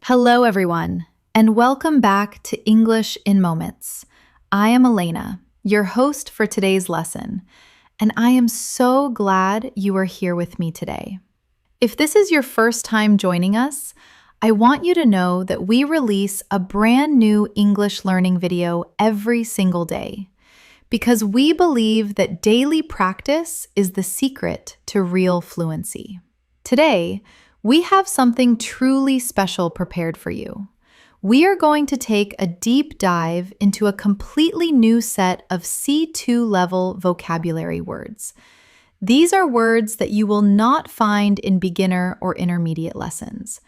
Hello, everyone, and welcome back to English in Moments. I am Elena, your host for today's lesson, and I am so glad you are here with me today. If this is your first time joining us, I want you to know that we release a brand new English learning video every single day because we believe that daily practice is the secret to real fluency. Today, we have something truly special prepared for you. We are going to take a deep dive into a completely new set of C2 level vocabulary words. These are words that you will not find in beginner or intermediate lessons.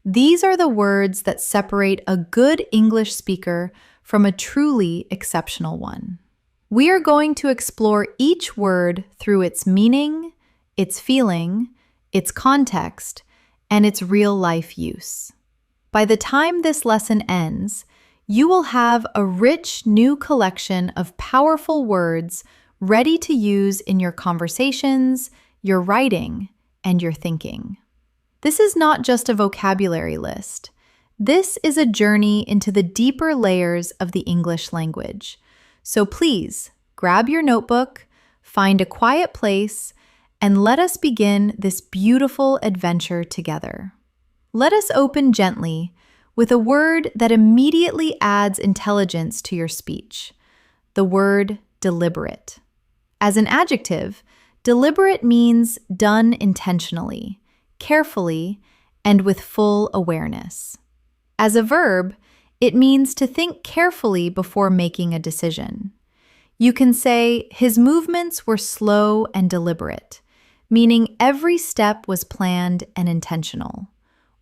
These are the words that separate a good English speaker from a truly exceptional one. We are going to explore each word through its meaning, its feeling, its context, and its real-life use. By the time this lesson ends, you will have a rich new collection of powerful words ready to use in your conversations, your writing, and your thinking. This is not just a vocabulary list. This is a journey into the deeper layers of the English language. So please, grab your notebook, find a quiet place, and let us begin this beautiful adventure together. Let us open gently with a word that immediately adds intelligence to your speech, the word deliberate. As an adjective, deliberate means done intentionally, carefully, and with full awareness. As a verb, it means to think carefully before making a decision. You can say, his movements were slow and deliberate, meaning every step was planned and intentional.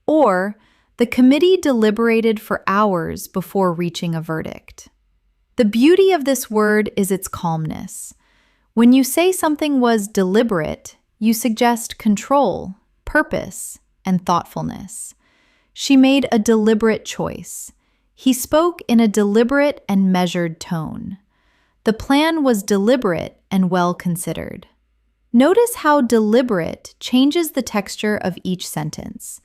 Or, the committee deliberated for hours before reaching a verdict. The beauty of this word is its calmness. When you say something was deliberate, you suggest control, purpose, and thoughtfulness. She made a deliberate choice. He spoke in a deliberate and measured tone. The plan was deliberate and well considered. Notice how deliberate changes the texture of each sentence.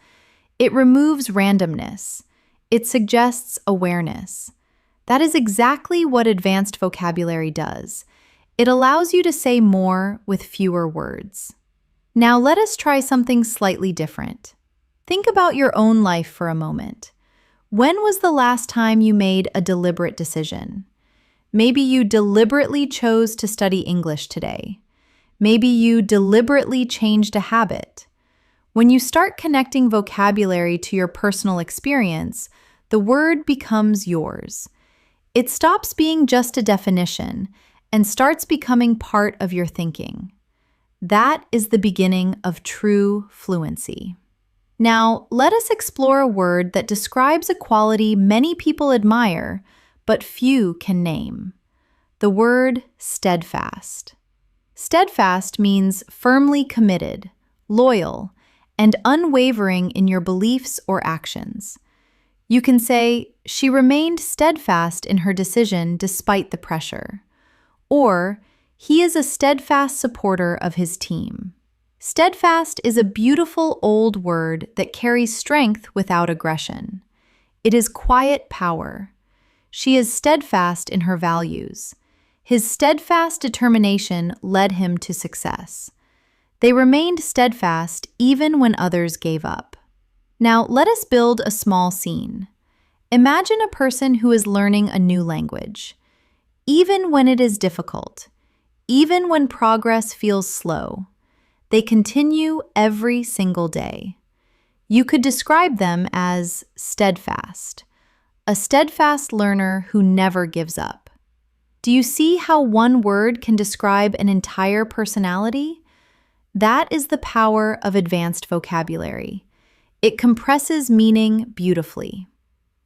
It removes randomness. It suggests awareness. That is exactly what advanced vocabulary does. It allows you to say more with fewer words. Now let us try something slightly different. Think about your own life for a moment. When was the last time you made a deliberate decision? Maybe you deliberately chose to study English today. Maybe you deliberately changed a habit. When you start connecting vocabulary to your personal experience, the word becomes yours. It stops being just a definition and starts becoming part of your thinking. That is the beginning of true fluency. Now, let us explore a word that describes a quality many people admire, but few can name. The word steadfast. Steadfast means firmly committed, loyal, and unwavering in your beliefs or actions. You can say, she remained steadfast in her decision despite the pressure. Or, he is a steadfast supporter of his team. Steadfast is a beautiful old word that carries strength without aggression. It is quiet power. She is steadfast in her values. His steadfast determination led him to success. They remained steadfast even when others gave up. Now, let us build a small scene. Imagine a person who is learning a new language. Even when it is difficult, even when progress feels slow, they continue every single day. You could describe them as steadfast, a steadfast learner who never gives up. Do you see how one word can describe an entire personality? That is the power of advanced vocabulary. It compresses meaning beautifully.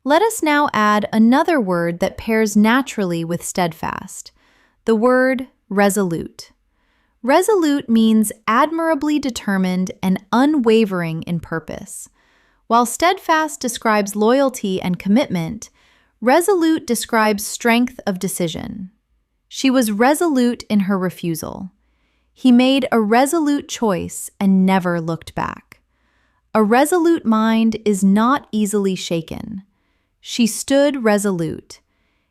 Let us now add another word that pairs naturally with steadfast, the word resolute. Resolute means admirably determined and unwavering in purpose. While steadfast describes loyalty and commitment, resolute describes strength of decision. She was resolute in her refusal. He made a resolute choice and never looked back. A resolute mind is not easily shaken. She stood resolute.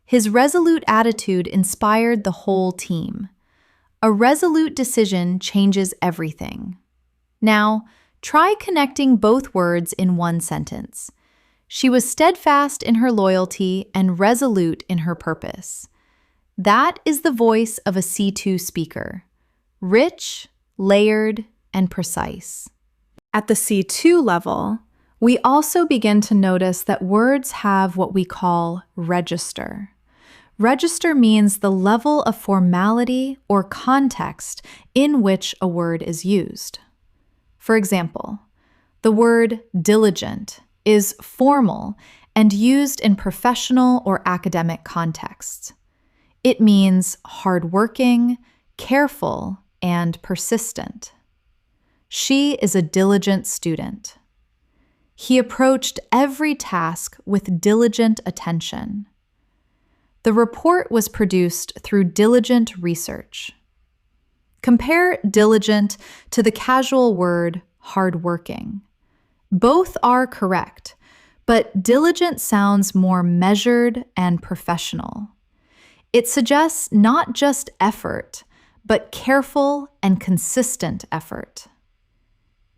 His resolute attitude inspired the whole team. A resolute decision changes everything. Now, try connecting both words in one sentence. She was steadfast in her loyalty and resolute in her purpose. That is the voice of a C2 speaker. Rich, layered, and precise. At the C2 level, we also begin to notice that words have what we call register. Register means the level of formality or context in which a word is used. For example, the word diligent is formal and used in professional or academic contexts. It means hardworking, careful, and persistent. She is a diligent student. He approached every task with diligent attention. The report was produced through diligent research. Compare diligent to the casual word hardworking. Both are correct, but diligent sounds more measured and professional. It suggests not just effort, but careful and consistent effort.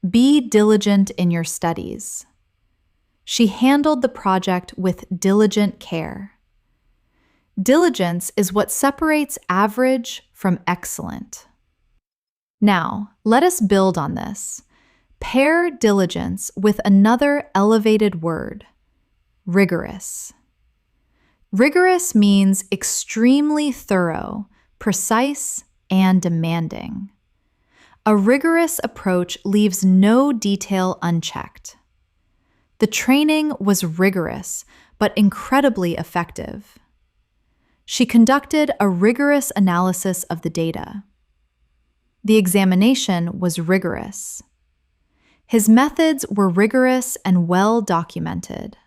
Be diligent in your studies. She handled the project with diligent care. Diligence is what separates average from excellent. Now, let us build on this. Pair diligence with another elevated word, rigorous. Rigorous means extremely thorough, precise, and demanding. A rigorous approach leaves no detail unchecked. The training was rigorous, but incredibly effective. She conducted a rigorous analysis of the data. The examination was rigorous. His methods were rigorous and well documented.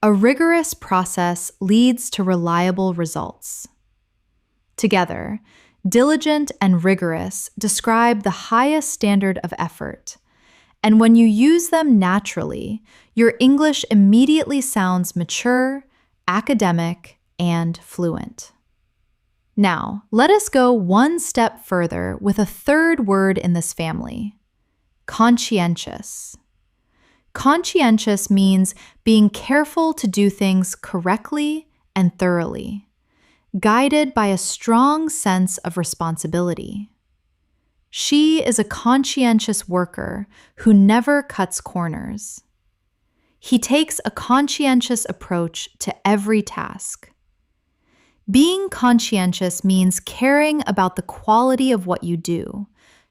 A rigorous process leads to reliable results. Together, diligent and rigorous describe the highest standard of effort, and when you use them naturally, your English immediately sounds mature, academic, and fluent. Now, let us go one step further with a third word in this family, conscientious. Conscientious means being careful to do things correctly and thoroughly, guided by a strong sense of responsibility. She is a conscientious worker who never cuts corners. He takes a conscientious approach to every task. Being conscientious means caring about the quality of what you do,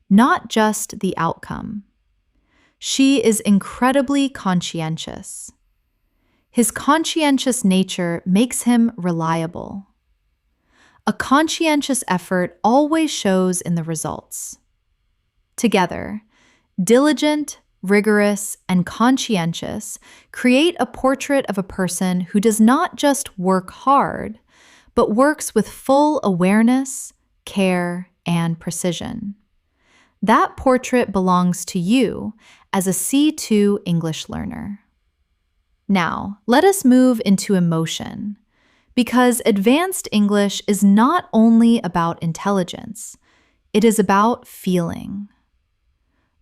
not just the outcome. She is incredibly conscientious. His conscientious nature makes him reliable. A conscientious effort always shows in the results. Together, diligent, rigorous, and conscientious create a portrait of a person who does not just work hard, but works with full awareness, care, and precision. That portrait belongs to you as a C2 English learner. Now, let us move into emotion, because advanced English is not only about intelligence, it is about feeling.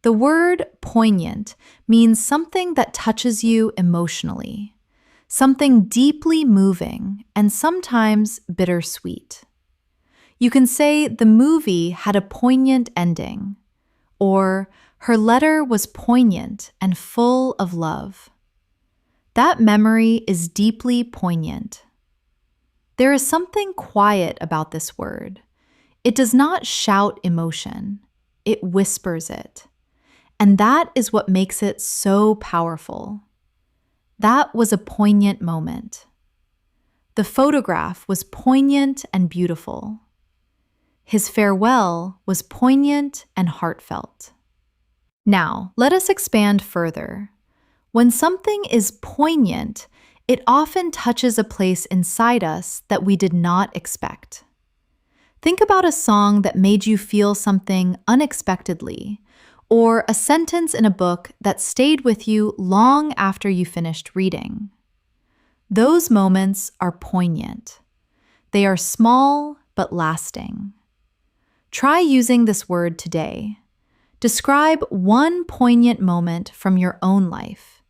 The word poignant means something that touches you emotionally, something deeply moving and sometimes bittersweet. You can say the movie had a poignant ending, or her letter was poignant and full of love. That memory is deeply poignant. There is something quiet about this word. It does not shout emotion, it whispers it. And that is what makes it so powerful. That was a poignant moment. The photograph was poignant and beautiful. His farewell was poignant and heartfelt. Now, let us expand further. When something is poignant, it often touches a place inside us that we did not expect. Think about a song that made you feel something unexpectedly, or a sentence in a book that stayed with you long after you finished reading. Those moments are poignant. They are small but lasting. Try using this word today. Describe one poignant moment from your own life,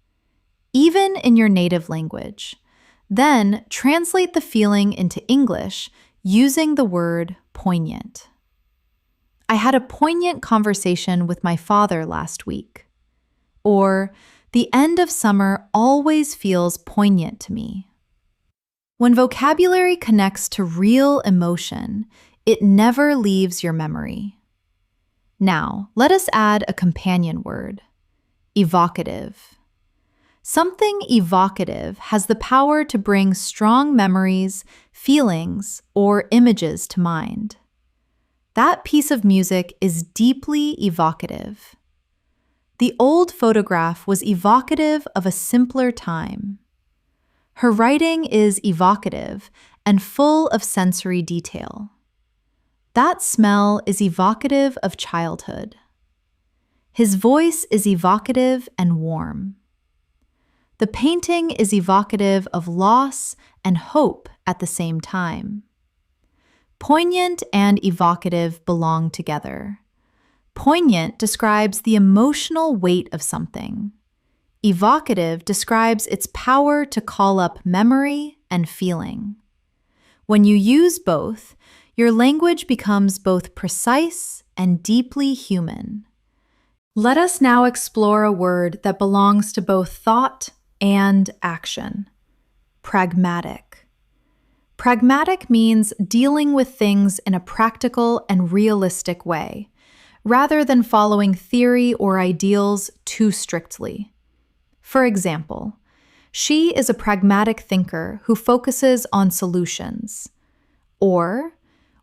even in your native language. Then translate the feeling into English using the word poignant. I had a poignant conversation with my father last week. Or, the end of summer always feels poignant to me. When vocabulary connects to real emotion, it never leaves your memory. Now, let us add a companion word, evocative. Something evocative has the power to bring strong memories, feelings, or images to mind. That piece of music is deeply evocative. The old photograph was evocative of a simpler time. Her writing is evocative and full of sensory detail. That smell is evocative of childhood. His voice is evocative and warm. The painting is evocative of loss and hope at the same time. Poignant and evocative belong together. Poignant describes the emotional weight of something. Evocative describes its power to call up memory and feeling. When you use both, your language becomes both precise and deeply human. Let us now explore a word that belongs to both thought and action. Pragmatic. Pragmatic means dealing with things in a practical and realistic way, rather than following theory or ideals too strictly. For example, she is a pragmatic thinker who focuses on solutions. Or,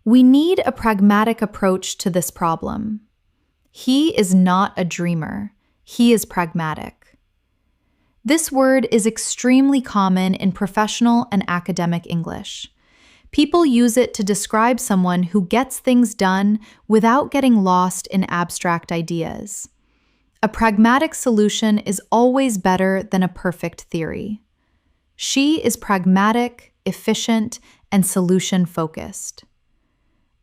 we need a pragmatic approach to this problem. He is not a dreamer. He is pragmatic. This word is extremely common in professional and academic English. People use it to describe someone who gets things done without getting lost in abstract ideas. A pragmatic solution is always better than a perfect theory. She is pragmatic, efficient, and solution-focused.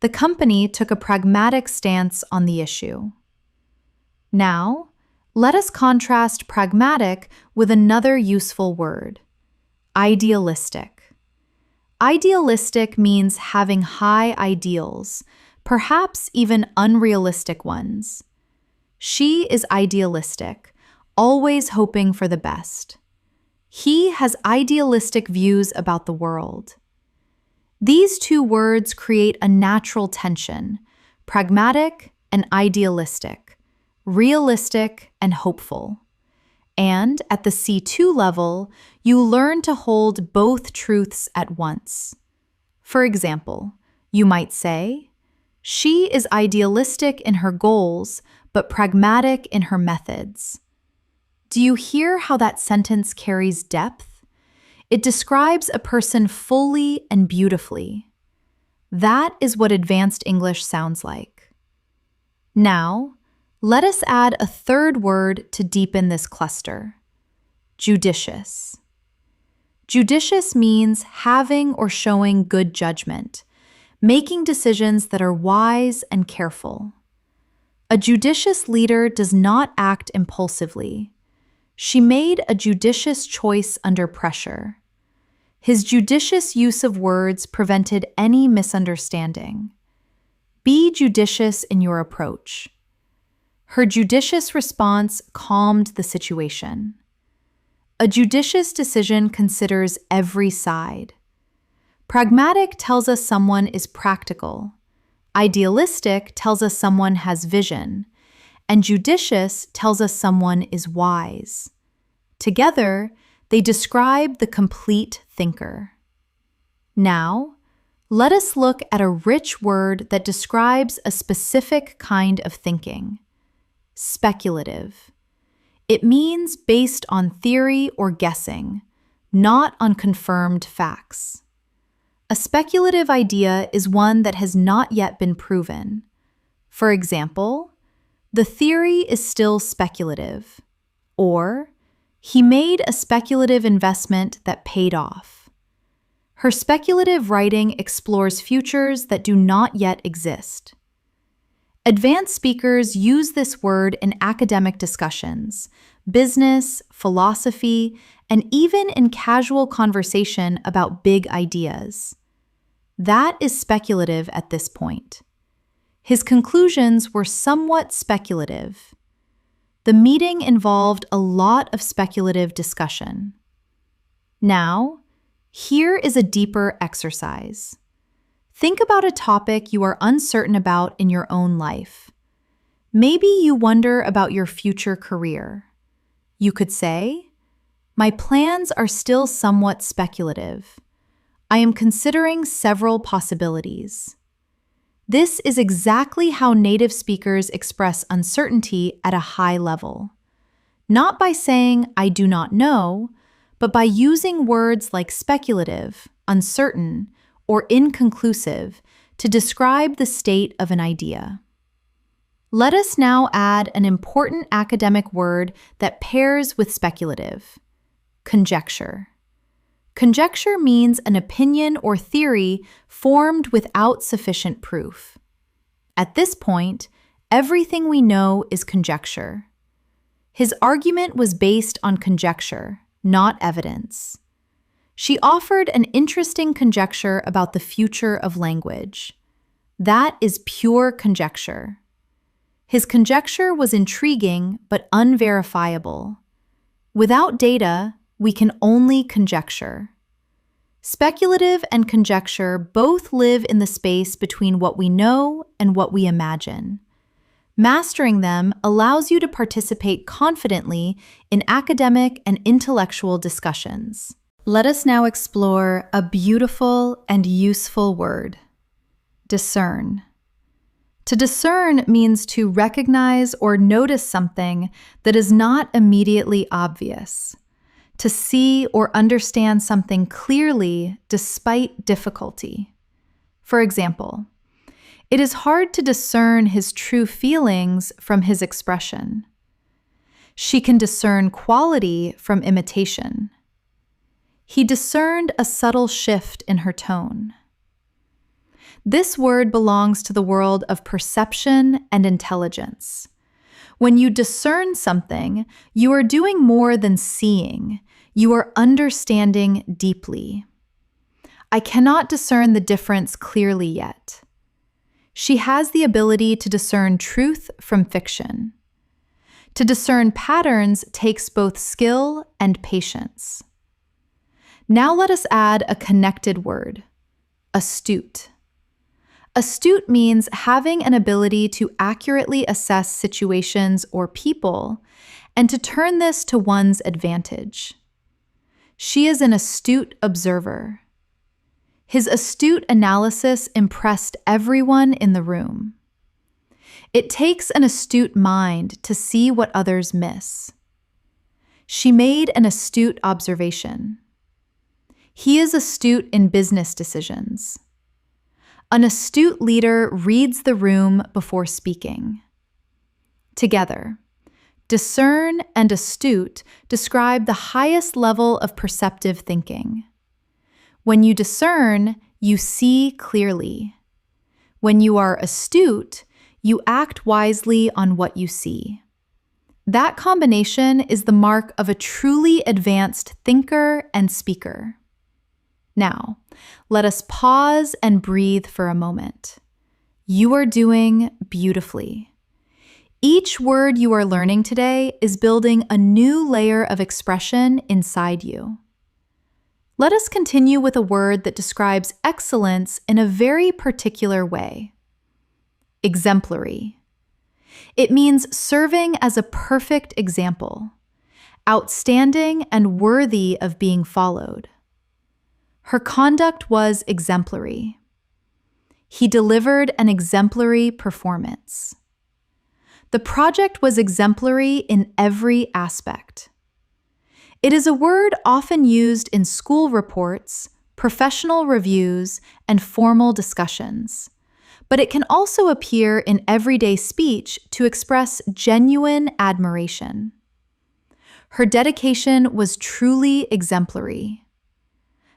The company took a pragmatic stance on the issue. Now, let us contrast pragmatic with another useful word, idealistic. Idealistic means having high ideals, perhaps even unrealistic ones. She is idealistic, always hoping for the best. He has idealistic views about the world. These two words create a natural tension, pragmatic and idealistic, realistic and hopeful. And at the C2 level, you learn to hold both truths at once. For example, you might say, she is idealistic in her goals, but pragmatic in her methods. Do you hear how that sentence carries depth? It describes a person fully and beautifully. That is what advanced English sounds like. Now, let us add a third word to deepen this cluster, judicious. Judicious means having or showing good judgment, making decisions that are wise and careful. A judicious leader does not act impulsively. She made a judicious choice under pressure. His judicious use of words prevented any misunderstanding. Be judicious in your approach. Her judicious response calmed the situation. A judicious decision considers every side. Pragmatic tells us someone is practical. Idealistic tells us someone has vision. And judicious tells us someone is wise. Together, they describe the complete thinker. Now, let us look at a rich word that describes a specific kind of thinking, speculative. It means based on theory or guessing, not on confirmed facts. A speculative idea is one that has not yet been proven. For example, The theory is still speculative. Or, he made a speculative investment that paid off. Her speculative writing explores futures that do not yet exist. Advanced speakers use this word in academic discussions, business, philosophy, and even in casual conversation about big ideas. That is speculative at this point. His conclusions were somewhat speculative. The meeting involved a lot of speculative discussion. Now, here is a deeper exercise. Think about a topic you are uncertain about in your own life. Maybe you wonder about your future career. You could say, "My plans are still somewhat speculative. I am considering several possibilities." This is exactly how native speakers express uncertainty at a high level. Not by saying, "I do not know," but by using words like speculative, uncertain, or inconclusive to describe the state of an idea. Let us now add an important academic word that pairs with speculative: conjecture. Conjecture means an opinion or theory formed without sufficient proof. At this point, everything we know is conjecture. His argument was based on conjecture, not evidence. She offered an interesting conjecture about the future of language. That is pure conjecture. His conjecture was intriguing but unverifiable. Without data, we can only conjecture. Speculative and conjecture both live in the space between what we know and what we imagine. Mastering them allows you to participate confidently in academic and intellectual discussions. Let us now explore a beautiful and useful word: discern. To discern means to recognize or notice something that is not immediately obvious, to see or understand something clearly despite difficulty. For example, it is hard to discern his true feelings from his expression. She can discern quality from imitation. He discerned a subtle shift in her tone. This word belongs to the world of perception and intelligence. When you discern something, you are doing more than seeing. You are understanding deeply. I cannot discern the difference clearly yet. She has the ability to discern truth from fiction. To discern patterns takes both skill and patience. Now let us add a connected word: astute. Astute means having an ability to accurately assess situations or people and to turn this to one's advantage. She is an astute observer. His astute analysis impressed everyone in the room. It takes an astute mind to see what others miss. She made an astute observation. He is astute in business decisions. An astute leader reads the room before speaking. Together, discern and astute describe the highest level of perceptive thinking. When you discern, you see clearly. When you are astute, you act wisely on what you see. That combination is the mark of a truly advanced thinker and speaker. Now, let us pause and breathe for a moment. You are doing beautifully. Each word you are learning today is building a new layer of expression inside you. Let us continue with a word that describes excellence in a very particular way: exemplary. It means serving as a perfect example, outstanding and worthy of being followed. Her conduct was exemplary. He delivered an exemplary performance. The project was exemplary in every aspect. It is a word often used in school reports, professional reviews, and formal discussions, but it can also appear in everyday speech to express genuine admiration. Her dedication was truly exemplary.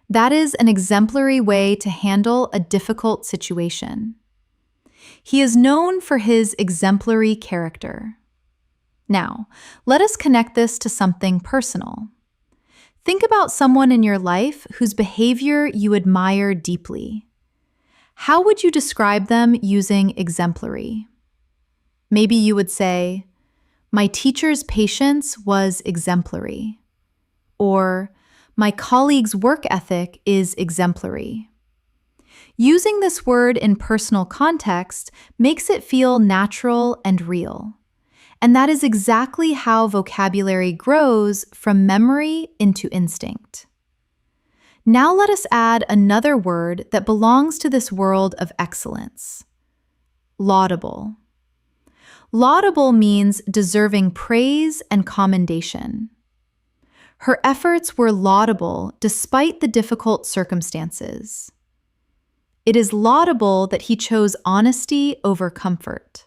That is an exemplary way to handle a difficult situation. He is known for his exemplary character. Now, let us connect this to something personal. Think about someone in your life whose behavior you admire deeply. How would you describe them using exemplary? Maybe you would say, "My teacher's patience was exemplary," or "My colleague's work ethic is exemplary." Using this word in personal context makes it feel natural and real. And that is exactly how vocabulary grows from memory into instinct. Now let us add another word that belongs to this world of excellence: laudable. Laudable means deserving praise and commendation. Her efforts were laudable despite the difficult circumstances. It is laudable that he chose honesty over comfort.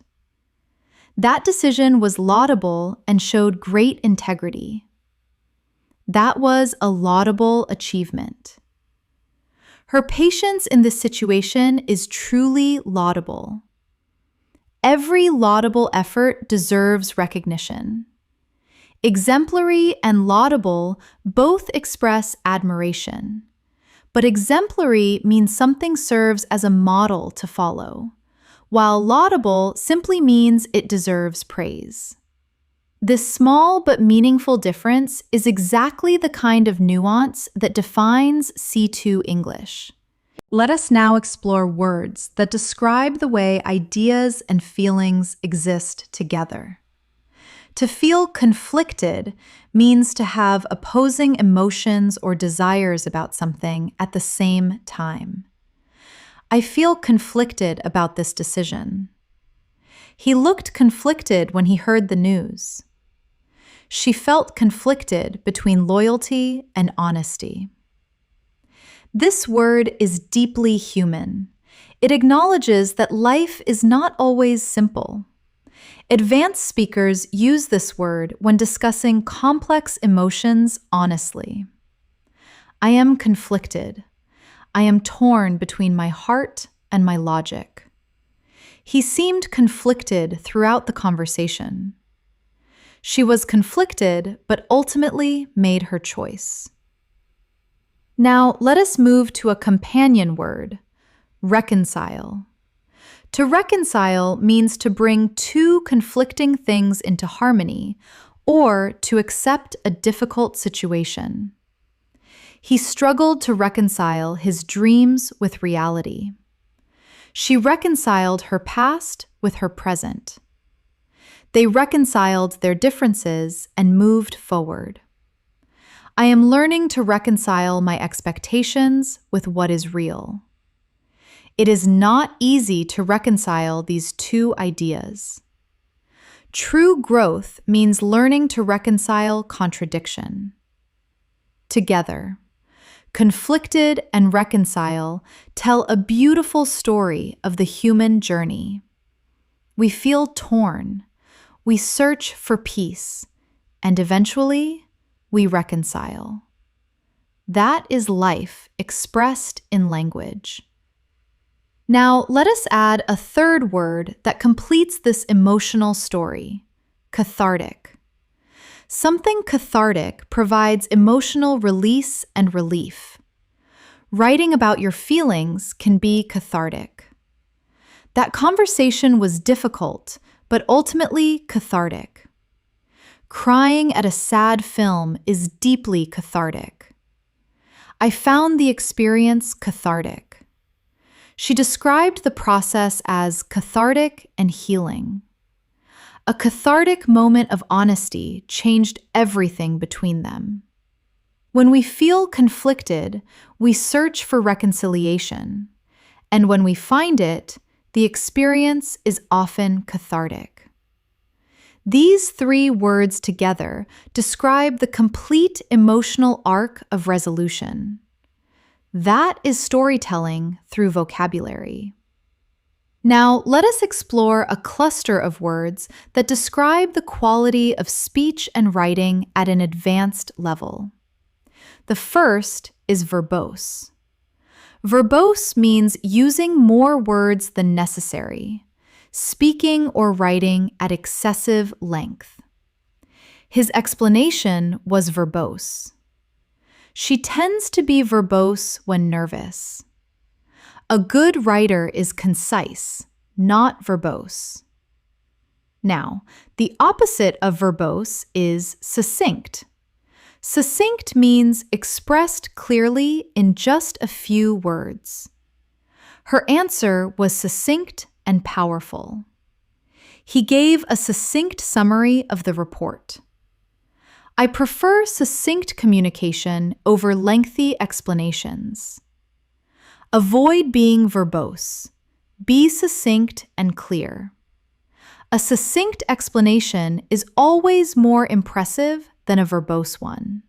That decision was laudable and showed great integrity. That was a laudable achievement. Her patience in this situation is truly laudable. Every laudable effort deserves recognition. Exemplary and laudable both express admiration, but exemplary means something serves as a model to follow, while laudable simply means it deserves praise. This small but meaningful difference is exactly the kind of nuance that defines C2 English. Let us now explore words that describe the way ideas and feelings exist together. To feel conflicted means to have opposing emotions or desires about something at the same time. I feel conflicted about this decision. He looked conflicted when he heard the news. She felt conflicted between loyalty and honesty. This word is deeply human. It acknowledges that life is not always simple. Advanced speakers use this word when discussing complex emotions honestly. I am conflicted. I am torn between my heart and my logic. He seemed conflicted throughout the conversation. She was conflicted, but ultimately made her choice. Now, let us move to a companion word, reconcile. To reconcile means to bring two conflicting things into harmony, or to accept a difficult situation. He struggled to reconcile his dreams with reality. She reconciled her past with her present. They reconciled their differences and moved forward. I am learning to reconcile my expectations with what is real. It is not easy to reconcile these two ideas. True growth means learning to reconcile contradiction. Together, conflicted and reconcile tell a beautiful story of the human journey. We feel torn, we search for peace, and eventually, we reconcile. That is life expressed in language. Now, let us add a third word that completes this emotional story: cathartic. Something cathartic provides emotional release and relief. Writing about your feelings can be cathartic. That conversation was difficult, but ultimately cathartic. Crying at a sad film is deeply cathartic. I found the experience cathartic. She described the process as cathartic and healing. A cathartic moment of honesty changed everything between them. When we feel conflicted, we search for reconciliation, and when we find it, the experience is often cathartic. These three words together describe the complete emotional arc of resolution. That is storytelling through vocabulary. Now, let us explore a cluster of words that describe the quality of speech and writing at an advanced level. The first is verbose. Verbose means using more words than necessary, speaking or writing at excessive length. His explanation was verbose. She tends to be verbose when nervous. A good writer is concise, not verbose. Now, the opposite of verbose is succinct. Succinct means expressed clearly in just a few words. Her answer was succinct and powerful. He gave a succinct summary of the report. I prefer succinct communication over lengthy explanations. Avoid being verbose. Be succinct and clear. A succinct explanation is always more impressive than a verbose one.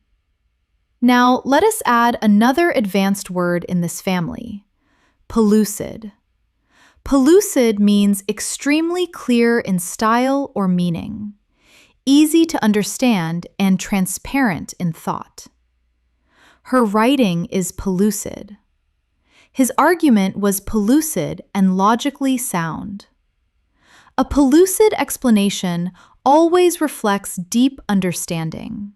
Now, let us add another advanced word in this family, pellucid. Pellucid means extremely clear in style or meaning, easy to understand and transparent in thought. Her writing is pellucid. His argument was pellucid and logically sound. A pellucid explanation always reflects deep understanding.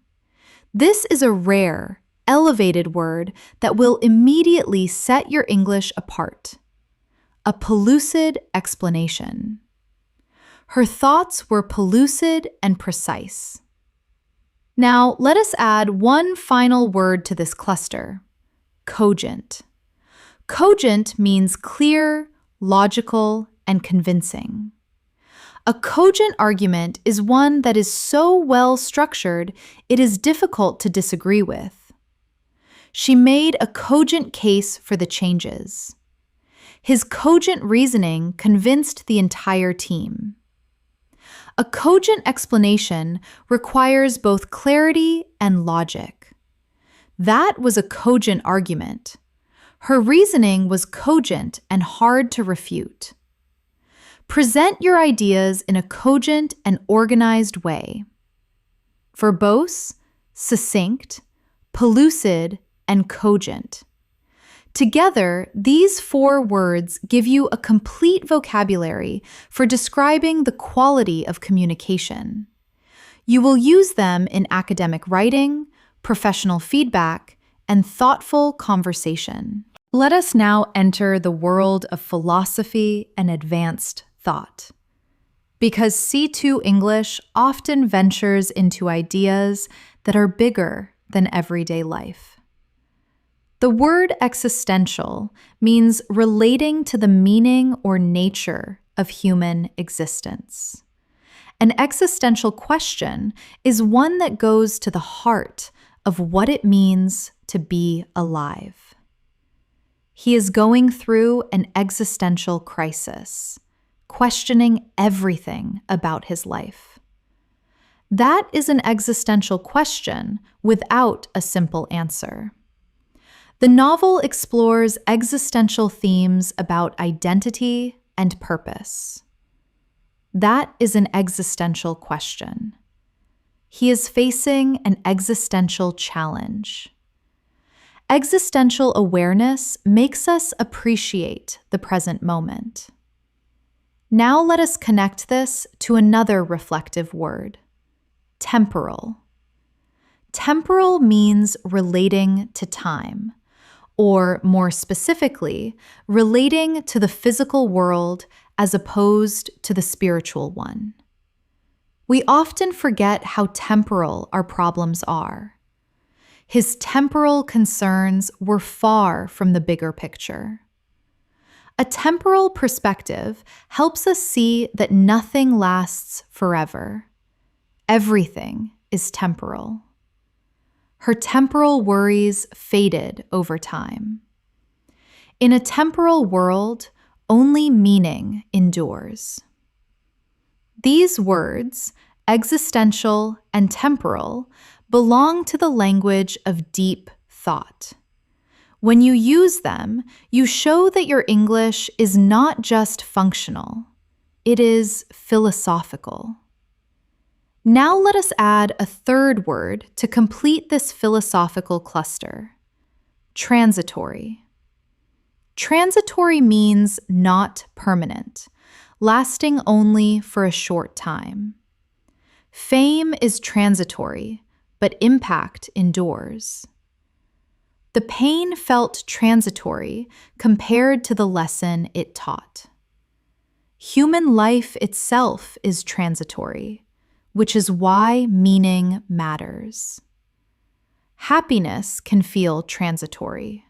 This is a rare, elevated word that will immediately set your English apart. A pellucid explanation. Her thoughts were pellucid and precise. Now, let us add one final word to this cluster, cogent. Cogent means clear, logical, and convincing. A cogent argument is one that is so well structured it is difficult to disagree with. She made a cogent case for the changes. His cogent reasoning convinced the entire team. A cogent explanation requires both clarity and logic. That was a cogent argument. Her reasoning was cogent and hard to refute. Present your ideas in a cogent and organized way. Verbose, succinct, pellucid, and cogent. Together, these 4 words give you a complete vocabulary for describing the quality of communication. You will use them in academic writing, professional feedback, and thoughtful conversation. Let us now enter the world of philosophy and advanced thought. Because C2 English often ventures into ideas that are bigger than everyday life. The word existential means relating to the meaning or nature of human existence. An existential question is one that goes to the heart of what it means to be alive. He is going through an existential crisis, questioning everything about his life. That is an existential question without a simple answer. The novel explores existential themes about identity and purpose. That is an existential question. He is facing an existential challenge. Existential awareness makes us appreciate the present moment. Now let us connect this to another reflective word, temporal. Temporal means relating to time, or more specifically, relating to the physical world as opposed to the spiritual one. We often forget how temporal our problems are. His temporal concerns were far from the bigger picture. A temporal perspective helps us see that nothing lasts forever. Everything is temporal. Her temporal worries faded over time. In a temporal world, only meaning endures. These words, existential and temporal, belong to the language of deep thought. When you use them, you show that your English is not just functional, it is philosophical. Now let us add a third word to complete this philosophical cluster: transitory. Transitory means not permanent, lasting only for a short time. Fame is transitory, but impact endures. The pain felt transitory compared to the lesson it taught. Human life itself is transitory, which is why meaning matters. Happiness can feel transitory.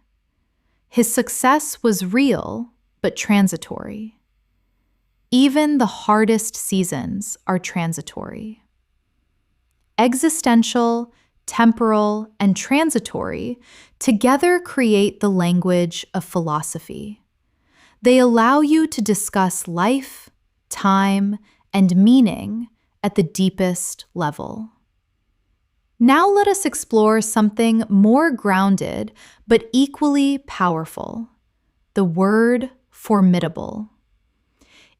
His success was real, but transitory. Even the hardest seasons are transitory. Existential, temporal, and transitory together create the language of philosophy. They allow you to discuss life, time, and meaning at the deepest level. Now let us explore something more grounded but equally powerful: the word formidable.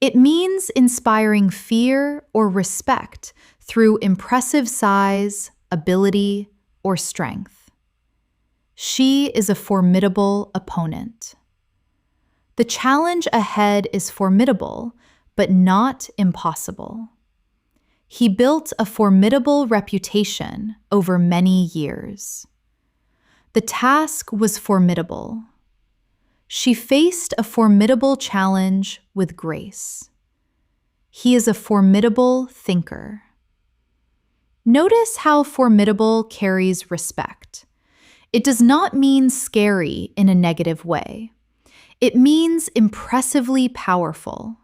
It means inspiring fear or respect through impressive size, ability, or strength. She is a formidable opponent. The challenge ahead is formidable, but not impossible. He built a formidable reputation over many years. The task was formidable. She faced a formidable challenge with grace. He is a formidable thinker. Notice how formidable carries respect. It does not mean scary in a negative way. It means impressively powerful.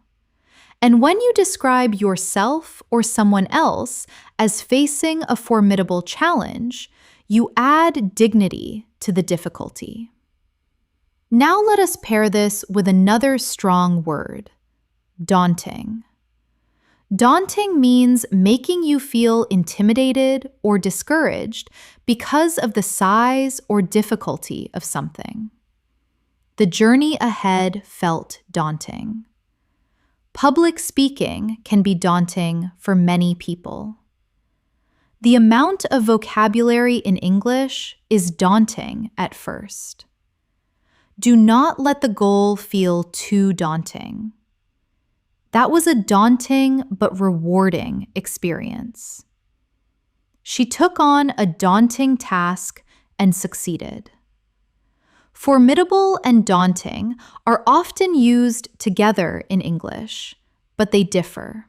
And when you describe yourself or someone else as facing a formidable challenge, you add dignity to the difficulty. Now let us pair this with another strong word: daunting. Daunting means making you feel intimidated or discouraged because of the size or difficulty of something. The journey ahead felt daunting. Public speaking can be daunting for many people. The amount of vocabulary in English is daunting at first. Do not let the goal feel too daunting. That was a daunting but rewarding experience. She took on a daunting task and succeeded. Formidable and daunting are often used together in English, but they differ.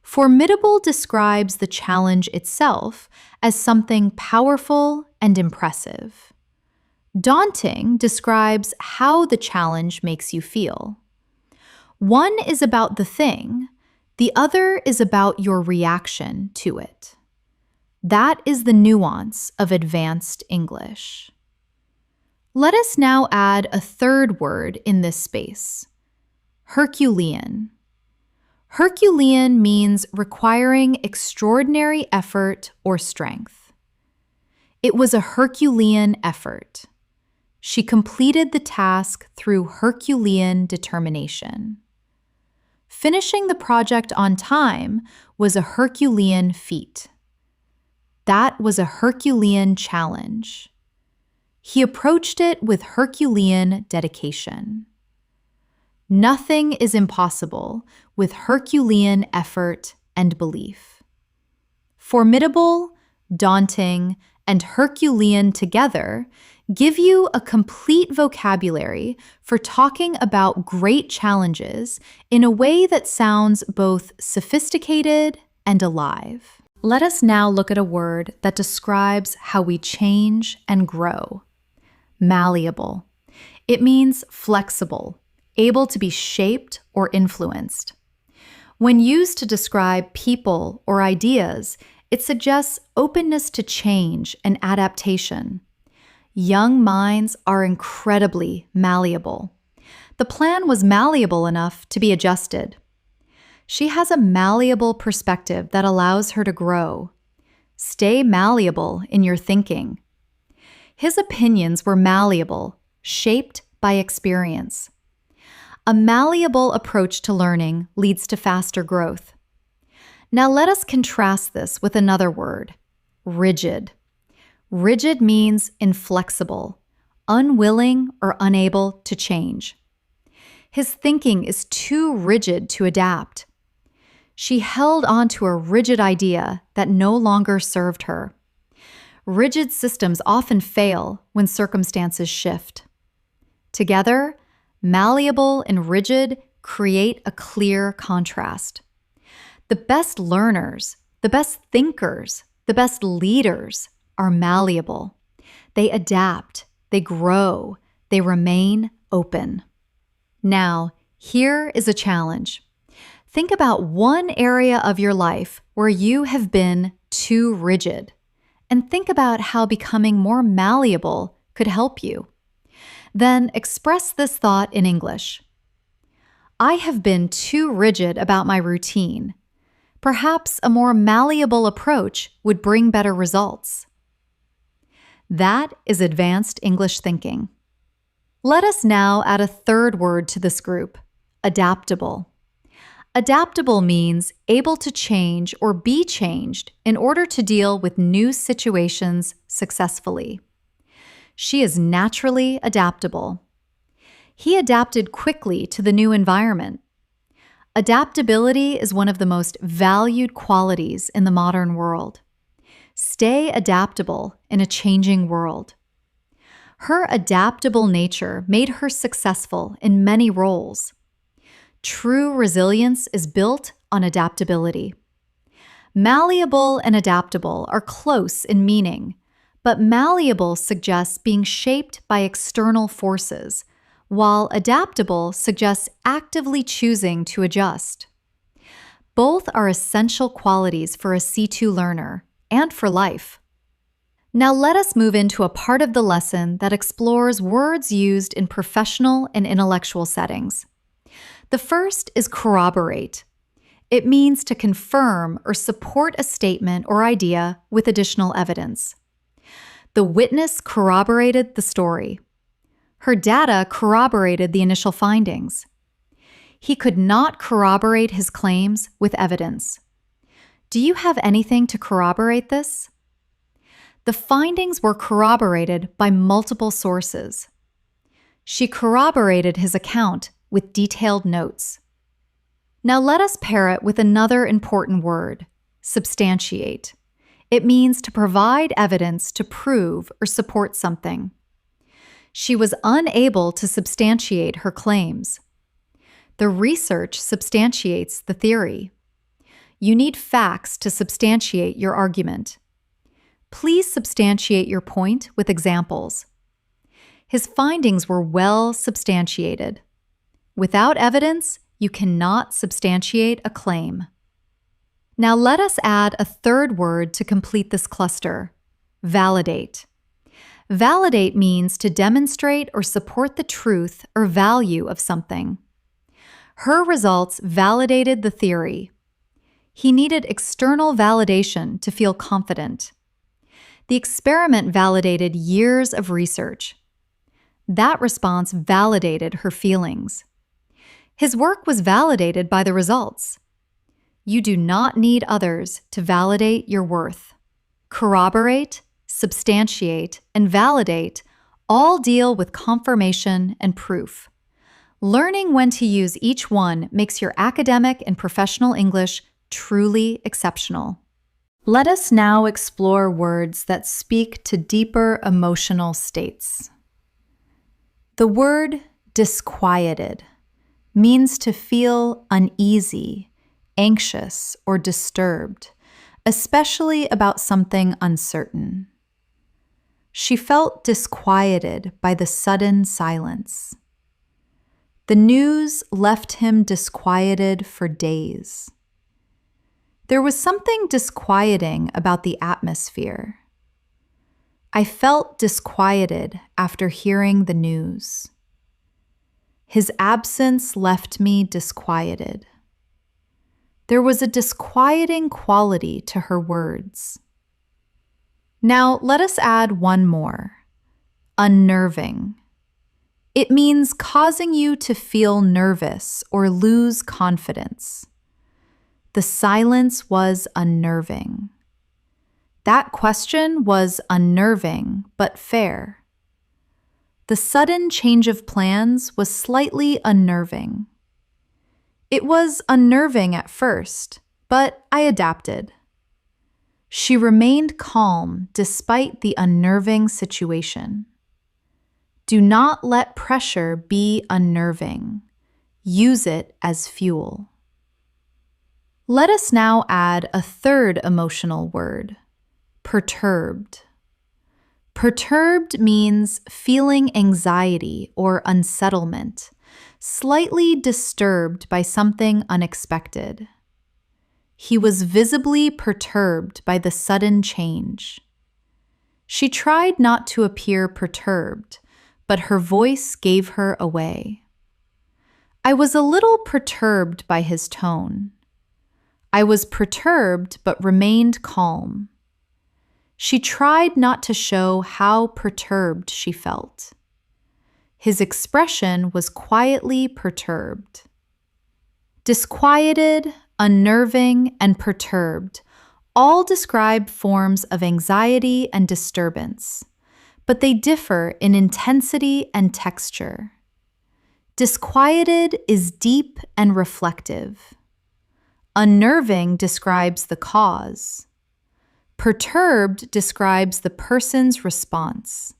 Formidable describes the challenge itself as something powerful and impressive. Daunting describes how the challenge makes you feel. One is about the thing, the other is about your reaction to it. That is the nuance of advanced English. Let us now add a third word in this space: Herculean. Herculean means requiring extraordinary effort or strength. It was a Herculean effort. She completed the task through Herculean determination. Finishing the project on time was a Herculean feat. That was a Herculean challenge. He approached it with Herculean dedication. Nothing is impossible with Herculean effort and belief. Formidable, daunting, and Herculean together give you a complete vocabulary for talking about great challenges in a way that sounds both sophisticated and alive. Let us now look at a word that describes how we change and grow: malleable. It means flexible, able to be shaped or influenced. When used to describe people or ideas, it suggests openness to change and adaptation. Young minds are incredibly malleable. The plan was malleable enough to be adjusted. She has a malleable perspective that allows her to grow. Stay malleable in your thinking. His opinions were malleable, shaped by experience. A malleable approach to learning leads to faster growth. Now let us contrast this with another word, rigid. Rigid means inflexible, unwilling or unable to change. His thinking is too rigid to adapt. She held on to a rigid idea that no longer served her. Rigid systems often fail when circumstances shift. Together, malleable and rigid create a clear contrast. The best learners, the best thinkers, the best leaders are malleable. They adapt, they grow, they remain open. Now, here is a challenge. Think about one area of your life where you have been too rigid, and think about how becoming more malleable could help you. Then express this thought in English. I have been too rigid about my routine. Perhaps a more malleable approach would bring better results. That is advanced English thinking. Let us now add a third word to this group, adaptable. Adaptable means able to change or be changed in order to deal with new situations successfully. She is naturally adaptable. He adapted quickly to the new environment. Adaptability is one of the most valued qualities in the modern world. Stay adaptable in a changing world. Her adaptable nature made her successful in many roles. True resilience is built on adaptability. Malleable and adaptable are close in meaning, but malleable suggests being shaped by external forces, while adaptable suggests actively choosing to adjust. Both are essential qualities for a C2 learner and for life. Now let us move into a part of the lesson that explores words used in professional and intellectual settings. The first is corroborate. It means to confirm or support a statement or idea with additional evidence. The witness corroborated the story. Her data corroborated the initial findings. He could not corroborate his claims with evidence. Do you have anything to corroborate this? The findings were corroborated by multiple sources. She corroborated his account with detailed notes. Now let us pair it with another important word, substantiate. It means to provide evidence to prove or support something. She was unable to substantiate her claims. The research substantiates the theory. You need facts to substantiate your argument. Please substantiate your point with examples. His findings were well substantiated. Without evidence, you cannot substantiate a claim. Now let us add a third word to complete this cluster, validate. Validate means to demonstrate or support the truth or value of something. Her results validated the theory. He needed external validation to feel confident. The experiment validated years of research. That response validated her feelings. His work was validated by the results. You do not need others to validate your worth. Corroborate, substantiate, and validate all deal with confirmation and proof. Learning when to use each one makes your academic and professional English truly exceptional. Let us now explore words that speak to deeper emotional states. The word disquieted means to feel uneasy, anxious, or disturbed, especially about something uncertain. She felt disquieted by the sudden silence. The news left him disquieted for days. There was something disquieting about the atmosphere. I felt disquieted after hearing the news. His absence left me disquieted. There was a disquieting quality to her words. Now let us add one more, unnerving. It means causing you to feel nervous or lose confidence. The silence was unnerving. That question was unnerving but fair. The sudden change of plans was slightly unnerving. It was unnerving at first, but I adapted. She remained calm despite the unnerving situation. Do not let pressure be unnerving. Use it as fuel. Let us now add a third emotional word, perturbed. Perturbed means feeling anxiety or unsettlement, slightly disturbed by something unexpected. He was visibly perturbed by the sudden change. She tried not to appear perturbed, but her voice gave her away. I was a little perturbed by his tone. I was perturbed but remained calm. She tried not to show how perturbed she felt. His expression was quietly perturbed. Disquieted, unnerving, and perturbed all describe forms of anxiety and disturbance, but they differ in intensity and texture. Disquieted is deep and reflective. Unnerving describes the cause. Perturbed describes the person's response.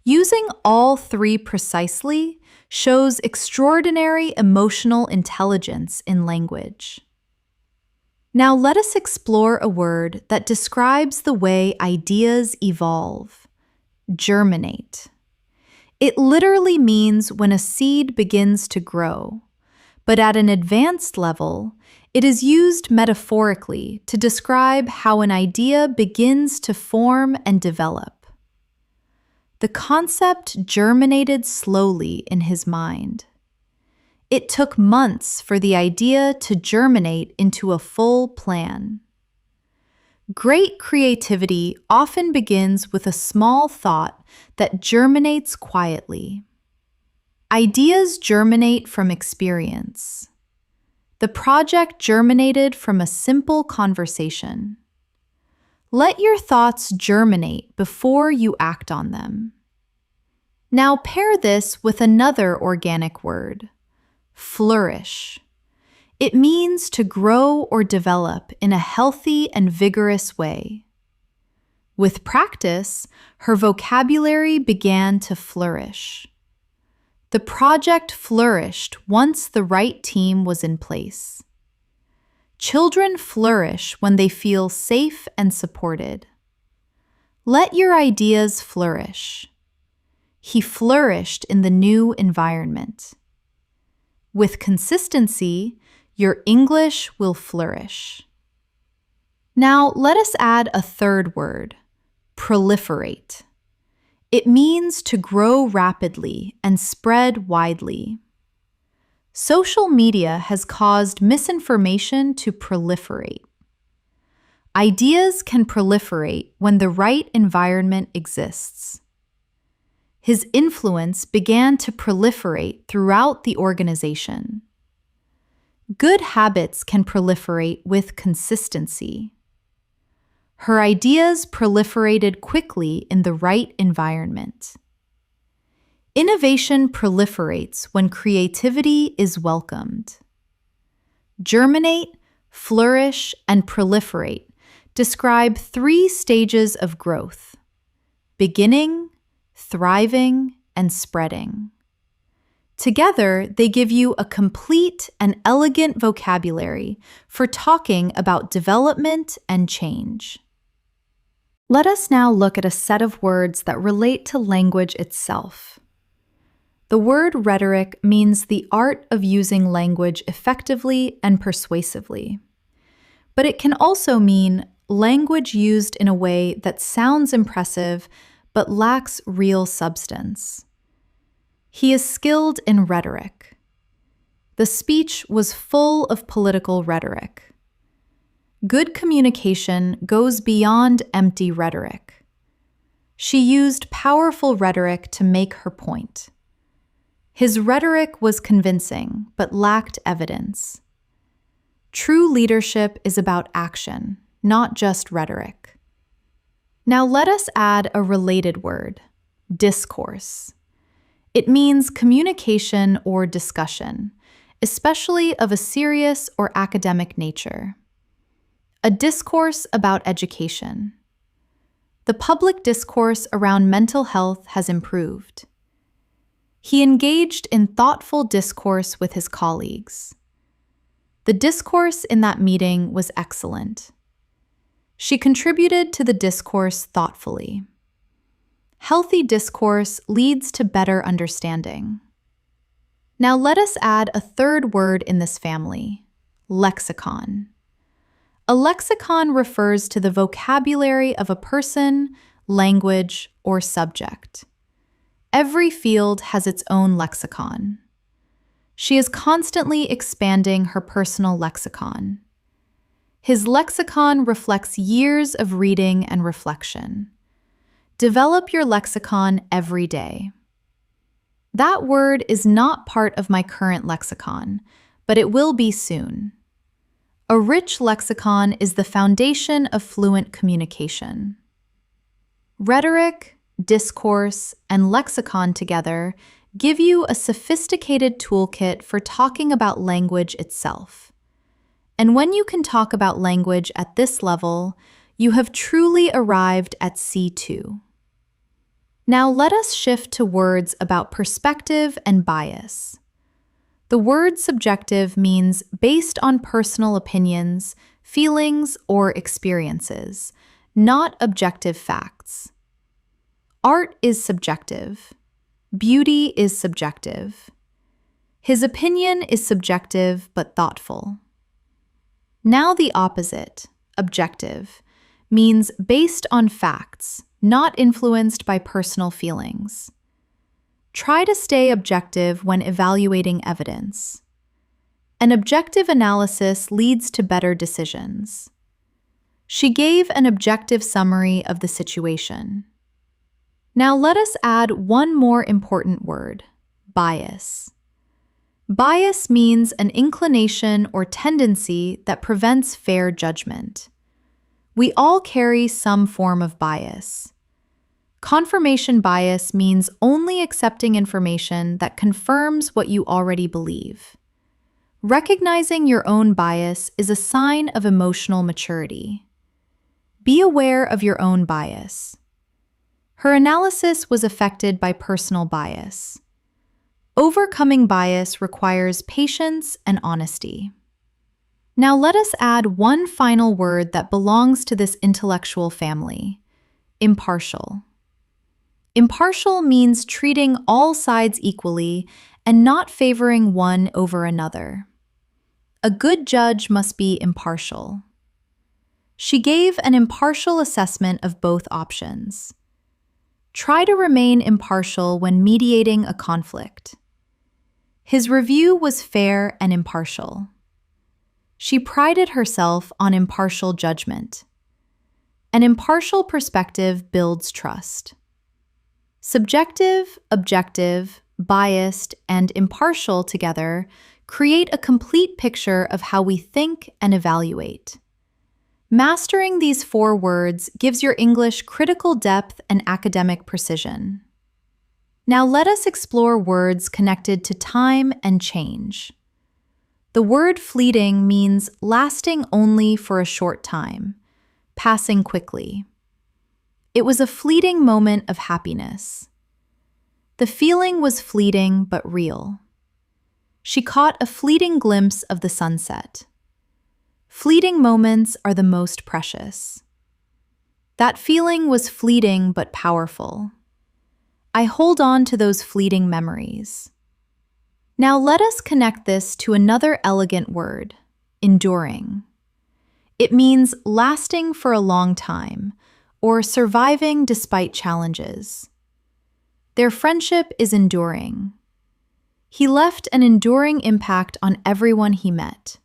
Using all three precisely shows extraordinary emotional intelligence in language. Now let us explore a word that describes the way ideas evolve: germinate. It literally means when a seed begins to grow, but at an advanced level, it is used metaphorically to describe how an idea begins to form and develop. The concept germinated slowly in his mind. It took months for the idea to germinate into a full plan. Great creativity often begins with a small thought that germinates quietly. Ideas germinate from experience. The project germinated from a simple conversation. Let your thoughts germinate before you act on them. Now pair this with another organic word, flourish. It means to grow or develop in a healthy and vigorous way. With practice, her vocabulary began to flourish. The project flourished once the right team was in place. Children flourish when they feel safe and supported. Let your ideas flourish. He flourished in the new environment. With consistency, your English will flourish. Now let us add a third word, proliferate. It means to grow rapidly and spread widely. Social media has caused misinformation to proliferate. Ideas can proliferate when the right environment exists. His influence began to proliferate throughout the organization. Good habits can proliferate with consistency. Her ideas proliferated quickly in the right environment. Innovation proliferates when creativity is welcomed. Germinate, flourish, and proliferate describe three stages of growth: beginning, thriving, and spreading. Together, they give you a complete and elegant vocabulary for talking about development and change. Let us now look at a set of words that relate to language itself. The word rhetoric means the art of using language effectively and persuasively. But it can also mean language used in a way that sounds impressive but lacks real substance. He is skilled in rhetoric. The speech was full of political rhetoric. Good communication goes beyond empty rhetoric. She used powerful rhetoric to make her point. His rhetoric was convincing, but lacked evidence. True leadership is about action, not just rhetoric. Now let us add a related word, discourse. It means communication or discussion, especially of a serious or academic nature. A discourse about education. The public discourse around mental health has improved. He engaged in thoughtful discourse with his colleagues. The discourse in that meeting was excellent. She contributed to the discourse thoughtfully. Healthy discourse leads to better understanding. Now let us add a third word in this family, lexicon. A lexicon refers to the vocabulary of a person, language, or subject. Every field has its own lexicon. She is constantly expanding her personal lexicon. His lexicon reflects years of reading and reflection. Develop your lexicon every day. That word is not part of my current lexicon, but it will be soon. A rich lexicon is the foundation of fluent communication. Rhetoric, discourse, and lexicon together give you a sophisticated toolkit for talking about language itself. And when you can talk about language at this level, you have truly arrived at C2. Now let us shift to words about perspective and bias. The word subjective means based on personal opinions, feelings, or experiences, not objective facts. Art is subjective. Beauty is subjective. His opinion is subjective but thoughtful. Now the opposite, objective, means based on facts, not influenced by personal feelings. Try to stay objective when evaluating evidence. An objective analysis leads to better decisions. She gave an objective summary of the situation. Now let us add one more important word, bias. Bias means an inclination or tendency that prevents fair judgment. We all carry some form of bias. Confirmation bias means only accepting information that confirms what you already believe. Recognizing your own bias is a sign of emotional maturity. Be aware of your own bias. Her analysis was affected by personal bias. Overcoming bias requires patience and honesty. Now let us add one final word that belongs to this intellectual family, impartial. Impartial means treating all sides equally and not favoring one over another. A good judge must be impartial. She gave an impartial assessment of both options. Try to remain impartial when mediating a conflict. His review was fair and impartial. She prided herself on impartial judgment. An impartial perspective builds trust. Subjective, objective, biased, and impartial together create a complete picture of how we think and evaluate. Mastering these 4 words gives your English critical depth and academic precision. Now let us explore words connected to time and change. The word fleeting means lasting only for a short time, passing quickly. It was a fleeting moment of happiness. The feeling was fleeting but real. She caught a fleeting glimpse of the sunset. Fleeting moments are the most precious. That feeling was fleeting but powerful. I hold on to those fleeting memories. Now let us connect this to another elegant word, enduring. It means lasting for a long time, or surviving despite challenges. Their friendship is enduring. He left an enduring impact on everyone he met.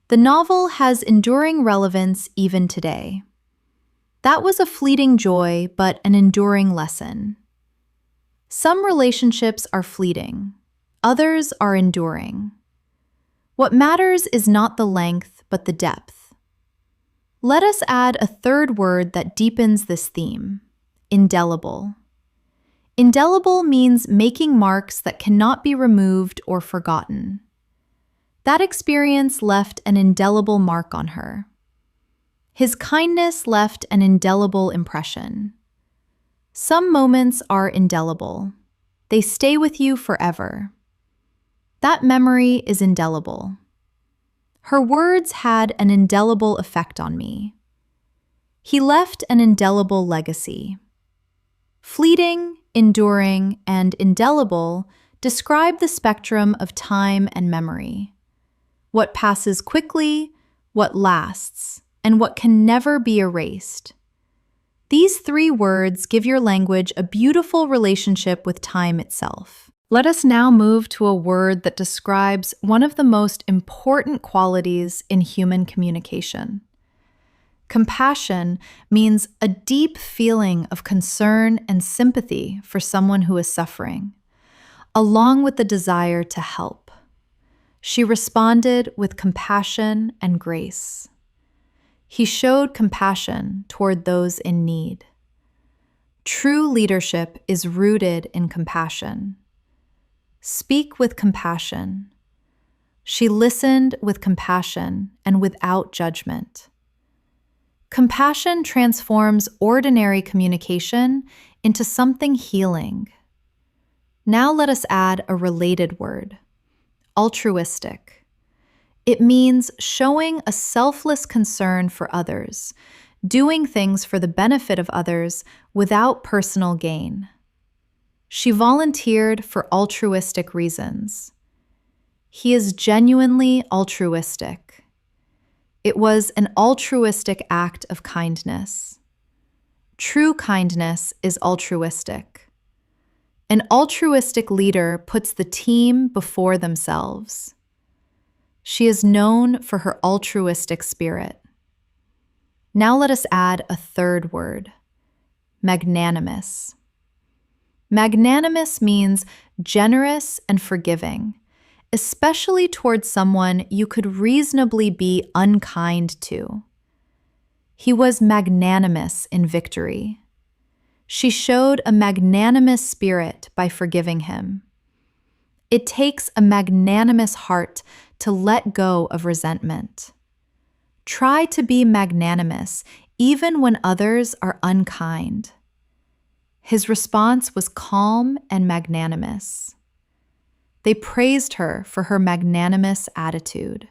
The novel has enduring relevance even today. That was a fleeting joy, but an enduring lesson. Some relationships are fleeting, others are enduring. What matters is not the length, but the depth. Let us add a third word that deepens this theme: indelible. Indelible means making marks that cannot be removed or forgotten. That experience left an indelible mark on her. His kindness left an indelible impression. Some moments are indelible. They stay with you forever. That memory is indelible. Her words had an indelible effect on me. He left an indelible legacy. Fleeting, enduring, and indelible describe the spectrum of time and memory. What passes quickly, what lasts, and what can never be erased. These three words give your language a beautiful relationship with time itself. Let us now move to a word that describes one of the most important qualities in human communication. Compassion means a deep feeling of concern and sympathy for someone who is suffering, along with the desire to help. She responded with compassion and grace. He showed compassion toward those in need. True leadership is rooted in compassion. Speak with compassion. She listened with compassion and without judgment. Compassion transforms ordinary communication into something healing. Now let us add a related word: altruistic. It means showing a selfless concern for others, doing things for the benefit of others without personal gain. She volunteered for altruistic reasons. He is genuinely altruistic. It was an altruistic act of kindness. True kindness is altruistic. An altruistic leader puts the team before themselves. She is known for her altruistic spirit. Now let us add a third word: magnanimous. Magnanimous means generous and forgiving, especially towards someone you could reasonably be unkind to. He was magnanimous in victory. She showed a magnanimous spirit by forgiving him. It takes a magnanimous heart to let go of resentment. Try to be magnanimous even when others are unkind. His response was calm and magnanimous. They praised her for her magnanimous attitude.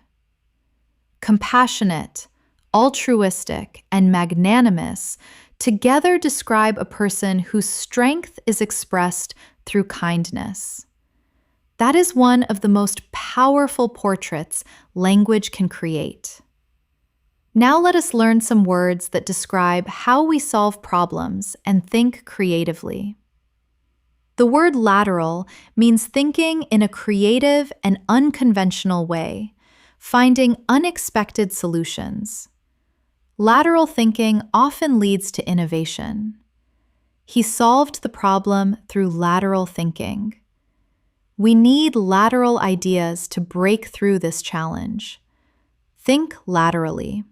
Compassionate, altruistic, and magnanimous together describe a person whose strength is expressed through kindness. That is one of the most powerful portraits language can create. Now let us learn some words that describe how we solve problems and think creatively. The word lateral means thinking in a creative and unconventional way, finding unexpected solutions. Lateral thinking often leads to innovation. He solved the problem through lateral thinking. We need lateral ideas to break through this challenge. Think laterally.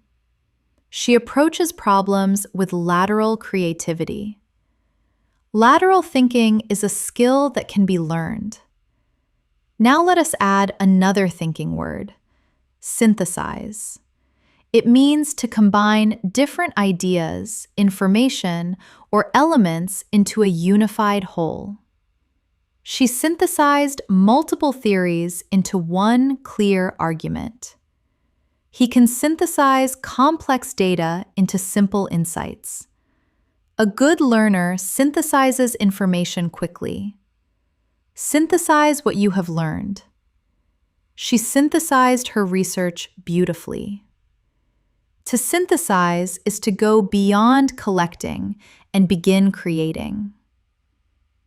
She approaches problems with lateral creativity. Lateral thinking is a skill that can be learned. Now let us add another thinking word: synthesize. It means to combine different ideas, information, or elements into a unified whole. She synthesized multiple theories into one clear argument. He can synthesize complex data into simple insights. A good learner synthesizes information quickly. Synthesize what you have learned. She synthesized her research beautifully. To synthesize is to go beyond collecting and begin creating.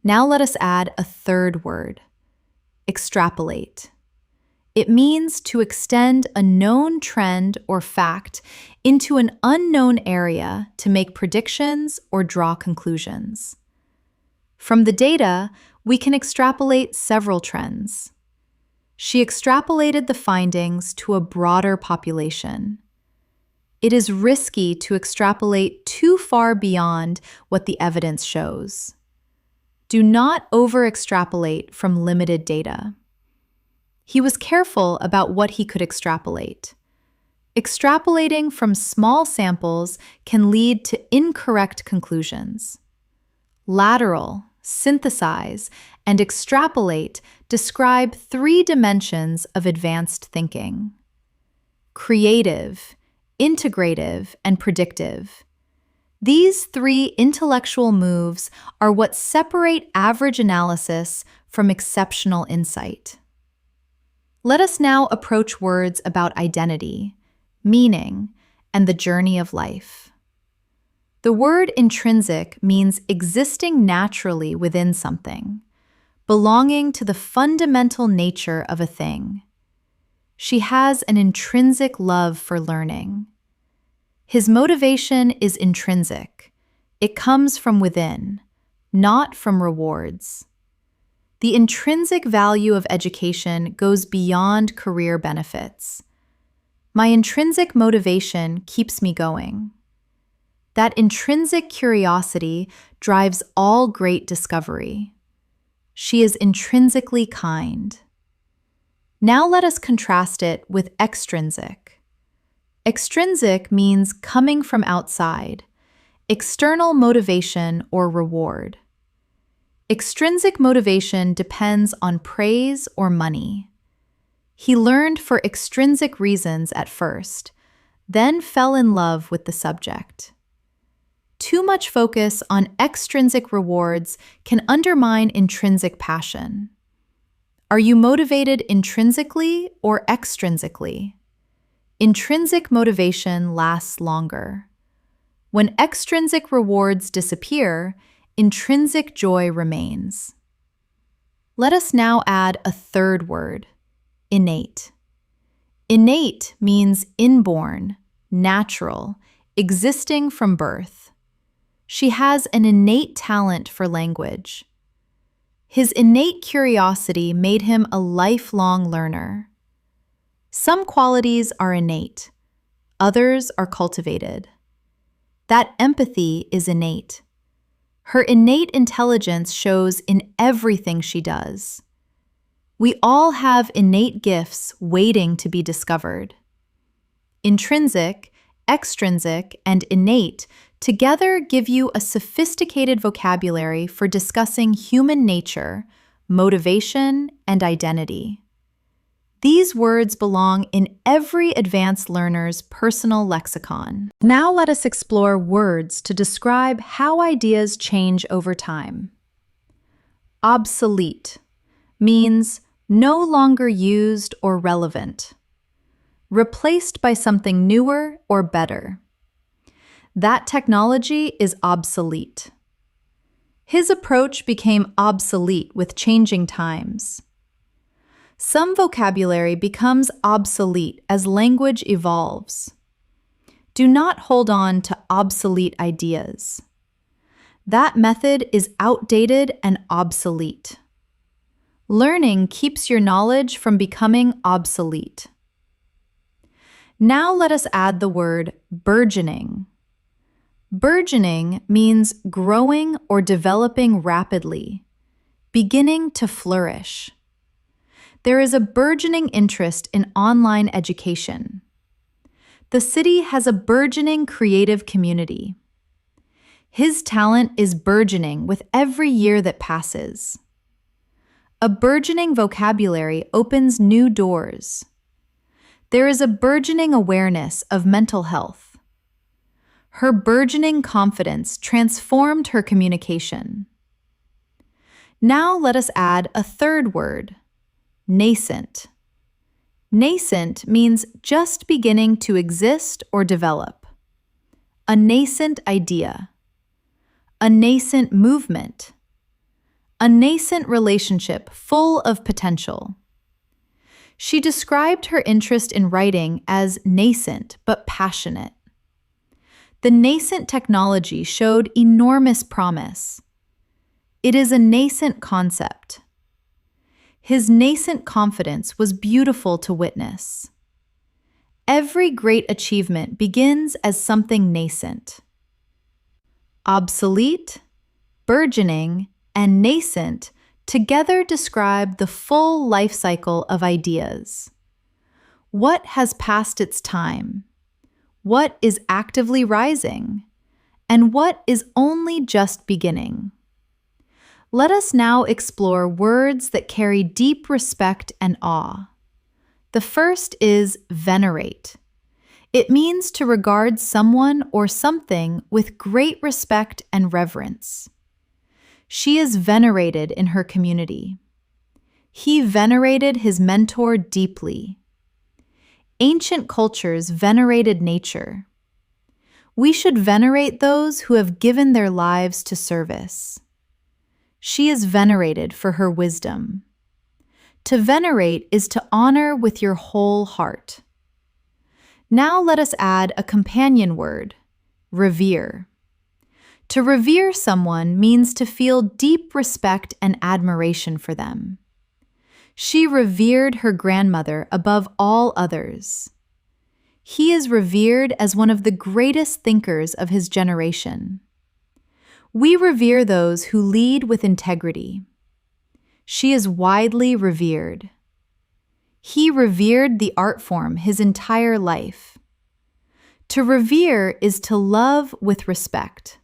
Now let us add a third word: extrapolate. It means to extend a known trend or fact into an unknown area to make predictions or draw conclusions. From the data, we can extrapolate several trends. She extrapolated the findings to a broader population. It is risky to extrapolate too far beyond what the evidence shows. Do not over-extrapolate from limited data. He was careful about what he could extrapolate. Extrapolating from small samples can lead to incorrect conclusions. Lateral, synthesize, and extrapolate describe three dimensions of advanced thinking: creative, integrative, and predictive. These three intellectual moves are what separate average analysis from exceptional insight. Let us now approach words about identity, meaning, and the journey of life. The word intrinsic means existing naturally within something, belonging to the fundamental nature of a thing. She has an intrinsic love for learning. His motivation is intrinsic. It comes from within, not from rewards. The intrinsic value of education goes beyond career benefits. My intrinsic motivation keeps me going. That intrinsic curiosity drives all great discovery. She is intrinsically kind. Now let us contrast it with extrinsic. Extrinsic means coming from outside, external motivation or reward. Extrinsic motivation depends on praise or money. He learned for extrinsic reasons at first, then fell in love with the subject. Too much focus on extrinsic rewards can undermine intrinsic passion. Are you motivated intrinsically or extrinsically? Intrinsic motivation lasts longer. When extrinsic rewards disappear, intrinsic joy remains. Let us now add a third word: innate. Innate means inborn, natural, existing from birth. She has an innate talent for language. His innate curiosity made him a lifelong learner. Some qualities are innate, others are cultivated. That empathy is innate. Her innate intelligence shows in everything she does. We all have innate gifts waiting to be discovered. Intrinsic, extrinsic, and innate together give you a sophisticated vocabulary for discussing human nature, motivation, and identity. These words belong in every advanced learner's personal lexicon. Now let us explore words to describe how ideas change over time. Obsolete means no longer used or relevant, replaced by something newer or better. That technology is obsolete. His approach became obsolete with changing times. Some vocabulary becomes obsolete as language evolves. Do not hold on to obsolete ideas. That method is outdated and obsolete. Learning keeps your knowledge from becoming obsolete. Now let us add the word burgeoning. Burgeoning means growing or developing rapidly, beginning to flourish. There is a burgeoning interest in online education. The city has a burgeoning creative community. His talent is burgeoning with every year that passes. A burgeoning vocabulary opens new doors. There is a burgeoning awareness of mental health. Her burgeoning confidence transformed her communication. Now let us add a third word: nascent. Nascent means just beginning to exist or develop. A nascent idea. A nascent movement. A nascent relationship full of potential. She described her interest in writing as nascent but passionate. The nascent technology showed enormous promise. It is a nascent concept. His nascent confidence was beautiful to witness. Every great achievement begins as something nascent. Obsolete, burgeoning, and nascent together describe the full life cycle of ideas. What has passed its time? What is actively rising? And what is only just beginning? Let us now explore words that carry deep respect and awe. The first is venerate. It means to regard someone or something with great respect and reverence. She is venerated in her community. He venerated his mentor deeply. Ancient cultures venerated nature. We should venerate those who have given their lives to service. She is venerated for her wisdom. To venerate is to honor with your whole heart. Now let us add a companion word, revere. To revere someone means to feel deep respect and admiration for them. She revered her grandmother above all others. He is revered as one of the greatest thinkers of his generation. We revere those who lead with integrity. She is widely revered. He revered the art form his entire life. To revere is to love with respect.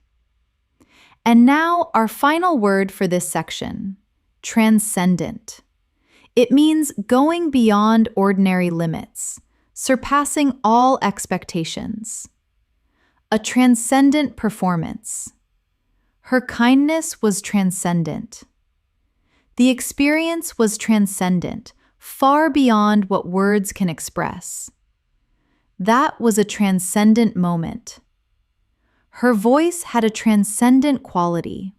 And now our final word for this section, transcendent. It means going beyond ordinary limits, surpassing all expectations. A transcendent performance. Her kindness was transcendent. The experience was transcendent, far beyond what words can express. That was a transcendent moment. Her voice had a transcendent quality.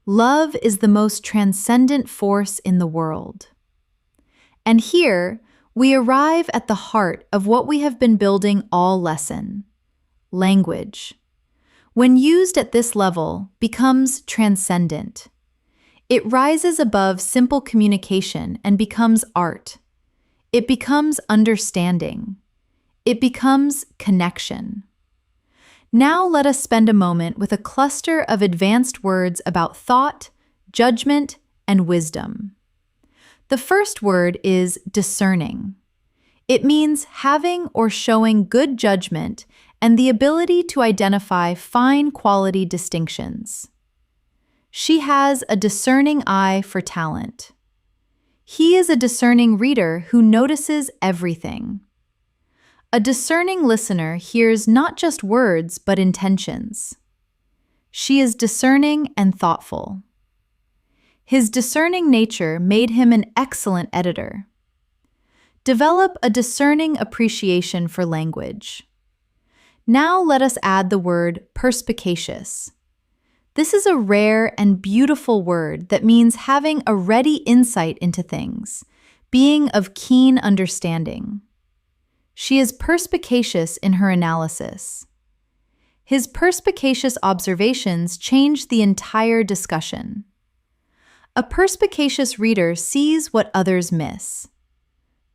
Love is the most transcendent force in the world. And here, we arrive at the heart of what we have been building all lesson: language. When used at this level, becomes transcendent. It rises above simple communication and becomes art. It becomes understanding. It becomes connection. Now let us spend a moment with a cluster of advanced words about thought, judgment, and wisdom. The first word is discerning. It means having or showing good judgment and the ability to identify fine quality distinctions. She has a discerning eye for talent. He is a discerning reader who notices everything. A discerning listener hears not just words but intentions. She is discerning and thoughtful. His discerning nature made him an excellent editor. Develop a discerning appreciation for language. Now let us add the word perspicacious. This is a rare and beautiful word that means having a ready insight into things, being of keen understanding. She is perspicacious in her analysis. His perspicacious observations change the entire discussion. A perspicacious reader sees what others miss.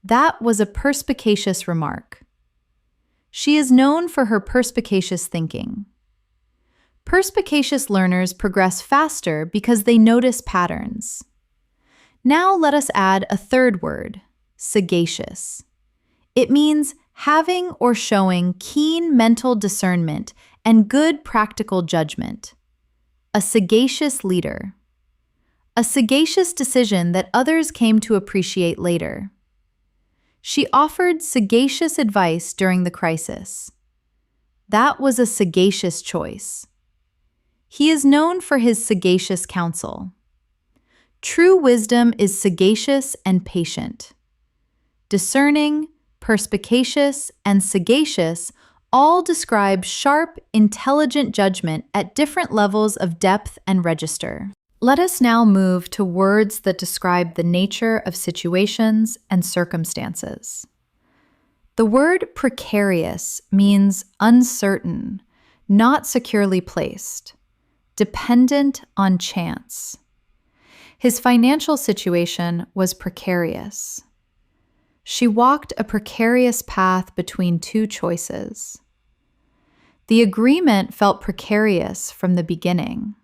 That was a perspicacious remark. She is known for her perspicacious thinking. Perspicacious learners progress faster because they notice patterns. Now let us add a third word, sagacious. It means having or showing keen mental discernment and good practical judgment. A sagacious leader. A sagacious decision that others came to appreciate later. She offered sagacious advice during the crisis. That was a sagacious choice. He is known for his sagacious counsel. True wisdom is sagacious and patient. Discerning, perspicacious, and sagacious all describe sharp, intelligent judgment at different levels of depth and register. Let us now move to words that describe the nature of situations and circumstances. The word precarious means uncertain, not securely placed, dependent on chance. His financial situation was precarious. She walked a precarious path between two choices. The agreement felt precarious from the beginning.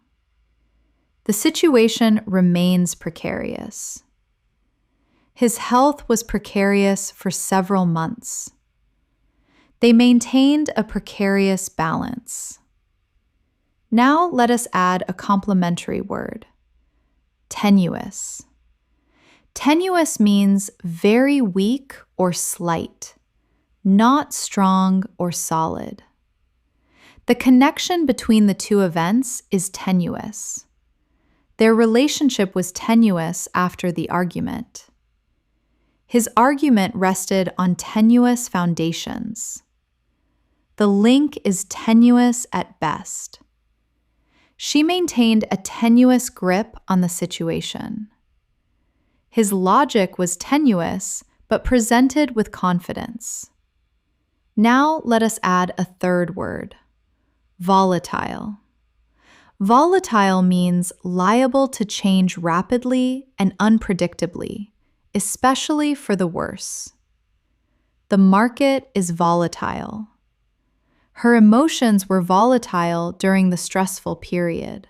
The situation remains precarious. His health was precarious for several months. They maintained a precarious balance. Now let us add a complementary word: tenuous. Tenuous means very weak or slight, not strong or solid. The connection between the two events is tenuous. Their relationship was tenuous after the argument. His argument rested on tenuous foundations. The link is tenuous at best. She maintained a tenuous grip on the situation. His logic was tenuous, but presented with confidence. Now let us add a third word: volatile. Volatile means liable to change rapidly and unpredictably, especially for the worse. The market is volatile. Her emotions were volatile during the stressful period.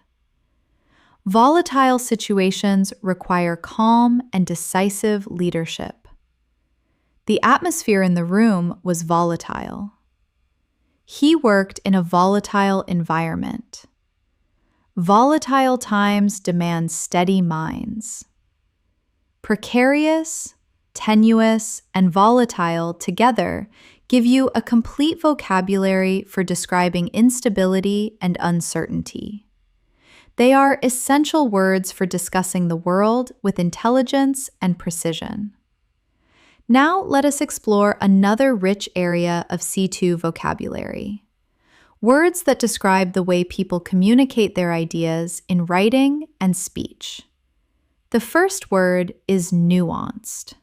Volatile situations require calm and decisive leadership. The atmosphere in the room was volatile. He worked in a volatile environment. Volatile times demand steady minds. Precarious, tenuous, and volatile together give you a complete vocabulary for describing instability and uncertainty. They are essential words for discussing the world with intelligence and precision. Now let us explore another rich area of C2 vocabulary: words that describe the way people communicate their ideas in writing and speech. The first word is nuanced.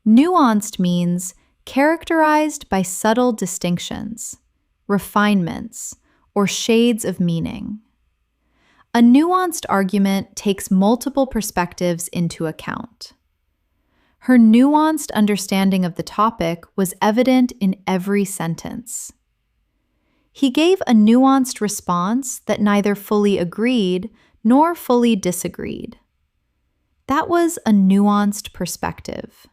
Nuanced means characterized by subtle distinctions, refinements, or shades of meaning. A nuanced argument takes multiple perspectives into account. Her nuanced understanding of the topic was evident in every sentence. He gave a nuanced response that neither fully agreed nor fully disagreed. That was a nuanced perspective.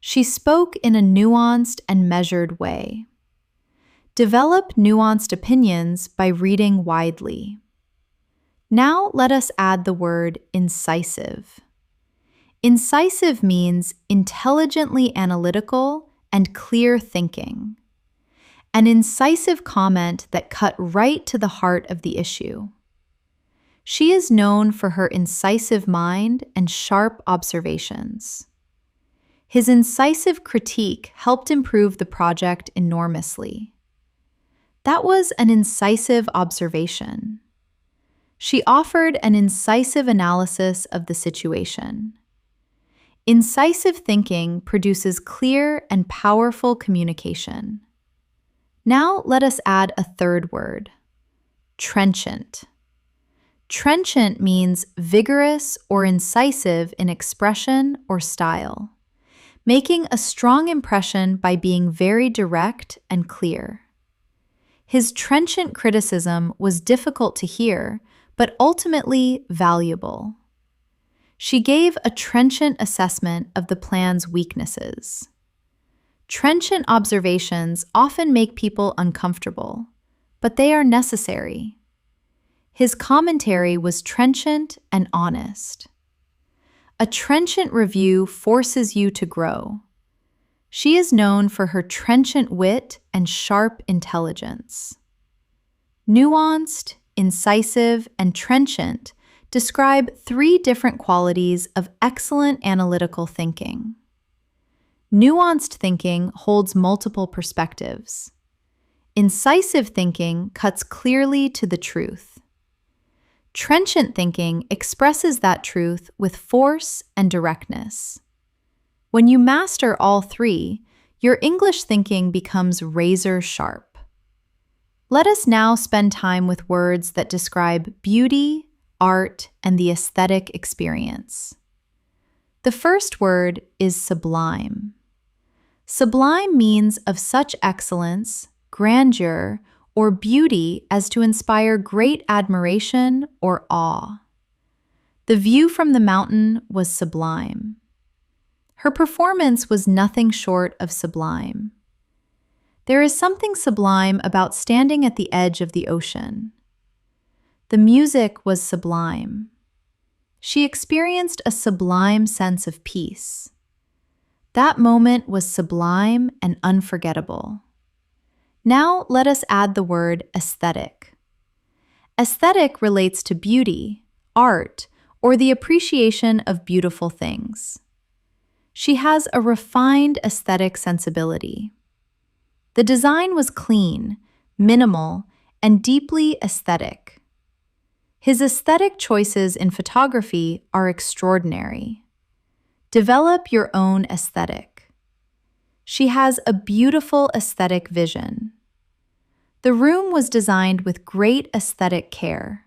She spoke in a nuanced and measured way. Develop nuanced opinions by reading widely. Now let us add the word incisive. Incisive means intelligently analytical and clear thinking. An incisive comment that cut right to the heart of the issue. She is known for her incisive mind and sharp observations. His incisive critique helped improve the project enormously. That was an incisive observation. She offered an incisive analysis of the situation. Incisive thinking produces clear and powerful communication. Now let us add a third word: trenchant. Trenchant means vigorous or incisive in expression or style, making a strong impression by being very direct and clear. His trenchant criticism was difficult to hear, but ultimately valuable. She gave a trenchant assessment of the plan's weaknesses. Trenchant observations often make people uncomfortable, but they are necessary. His commentary was trenchant and honest. A trenchant review forces you to grow. She is known for her trenchant wit and sharp intelligence. Nuanced, incisive, and trenchant describe three different qualities of excellent analytical thinking. Nuanced thinking holds multiple perspectives. Incisive thinking cuts clearly to the truth. Trenchant thinking expresses that truth with force and directness. When you master all three, your English thinking becomes razor sharp. Let us now spend time with words that describe beauty, art, and the aesthetic experience. The first word is sublime. Sublime means of such excellence, grandeur, or beauty as to inspire great admiration or awe. The view from the mountain was sublime. Her performance was nothing short of sublime. There is something sublime about standing at the edge of the ocean. The music was sublime. She experienced a sublime sense of peace. That moment was sublime and unforgettable. Now let us add the word aesthetic. Aesthetic relates to beauty, art, or the appreciation of beautiful things. She has a refined aesthetic sensibility. The design was clean, minimal, and deeply aesthetic. His aesthetic choices in photography are extraordinary. Develop your own aesthetic. She has a beautiful aesthetic vision. The room was designed with great aesthetic care.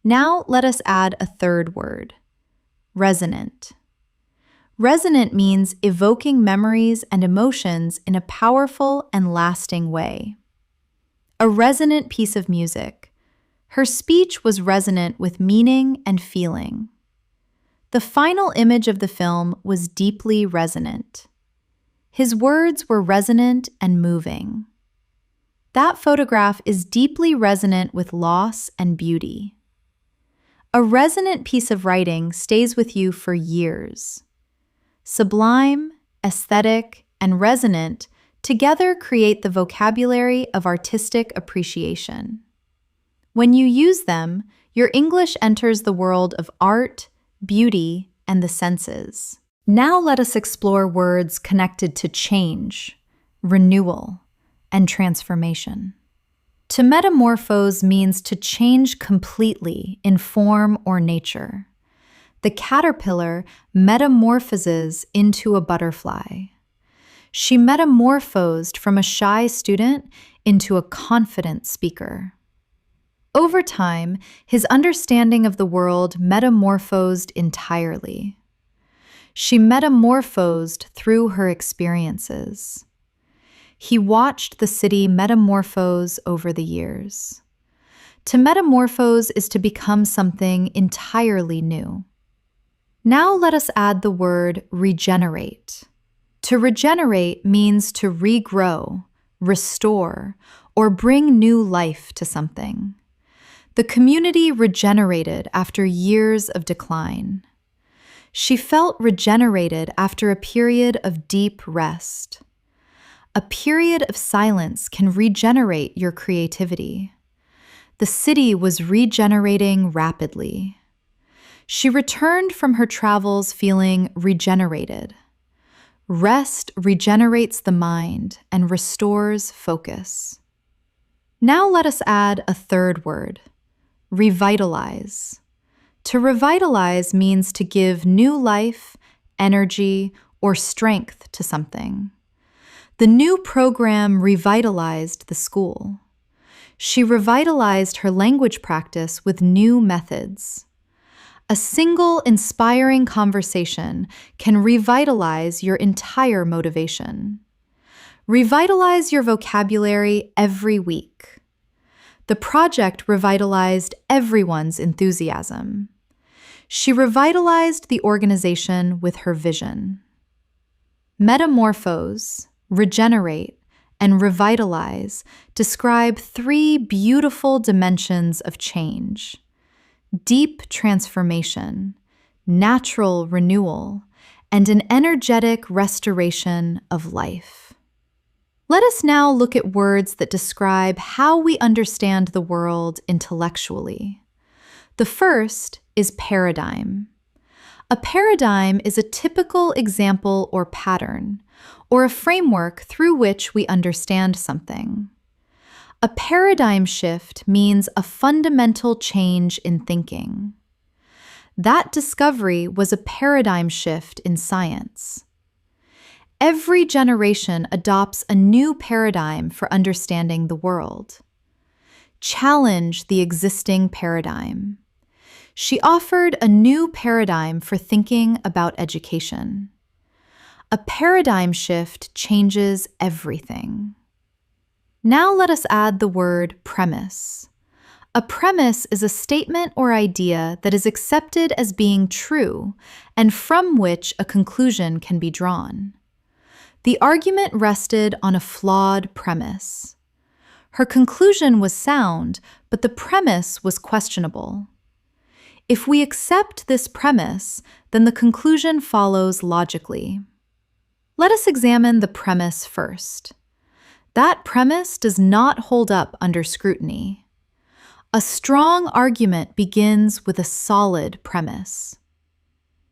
Now let us add a third word, resonant. Resonant means evoking memories and emotions in a powerful and lasting way. A resonant piece of music. Her speech was resonant with meaning and feeling. The final image of the film was deeply resonant. His words were resonant and moving. That photograph is deeply resonant with loss and beauty. A resonant piece of writing stays with you for years. Sublime, aesthetic, and resonant together create the vocabulary of artistic appreciation. When you use them, your English enters the world of art, beauty, and the senses. Now let us explore words connected to change, renewal, and transformation. To metamorphose means to change completely in form or nature. The caterpillar metamorphoses into a butterfly. She metamorphosed from a shy student into a confident speaker. Over time, his understanding of the world metamorphosed entirely. She metamorphosed through her experiences. He watched the city metamorphose over the years. To metamorphose is to become something entirely new. Now let us add the word regenerate. To regenerate means to regrow, restore, or bring new life to something. The community regenerated after years of decline. She felt regenerated after a period of deep rest. A period of silence can regenerate your creativity. The city was regenerating rapidly. She returned from her travels feeling regenerated. Rest regenerates the mind and restores focus. Now let us add a third word, revitalize. To revitalize means to give new life, energy, or strength to something. The new program revitalized the school. She revitalized her language practice with new methods. A single inspiring conversation can revitalize your entire motivation. Revitalize your vocabulary every week. The project revitalized everyone's enthusiasm. She revitalized the organization with her vision. Metamorphose, regenerate, and revitalize describe three beautiful dimensions of change: deep transformation, natural renewal, and an energetic restoration of life. Let us now look at words that describe how we understand the world intellectually. The first is paradigm. A paradigm is a typical example or pattern, or a framework through which we understand something. A paradigm shift means a fundamental change in thinking. That discovery was a paradigm shift in science. Every generation adopts a new paradigm for understanding the world. Challenge the existing paradigm. She offered a new paradigm for thinking about education. A paradigm shift changes everything. Now let us add the word premise. A premise is a statement or idea that is accepted as being true and from which a conclusion can be drawn. The argument rested on a flawed premise. Her conclusion was sound, but the premise was questionable. If we accept this premise, then the conclusion follows logically. Let us examine the premise first. That premise does not hold up under scrutiny. A strong argument begins with a solid premise.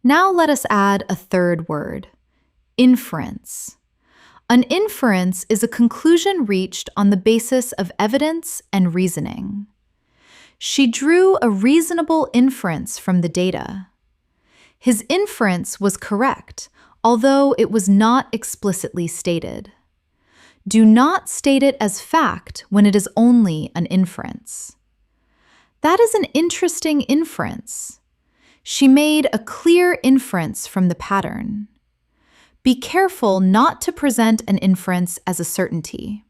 Now let us add a third word, inference. An inference is a conclusion reached on the basis of evidence and reasoning. She drew a reasonable inference from the data. His inference was correct, although it was not explicitly stated. Do not state it as fact when it is only an inference. That is an interesting inference. She made a clear inference from the pattern. Be careful not to present an inference as a certainty.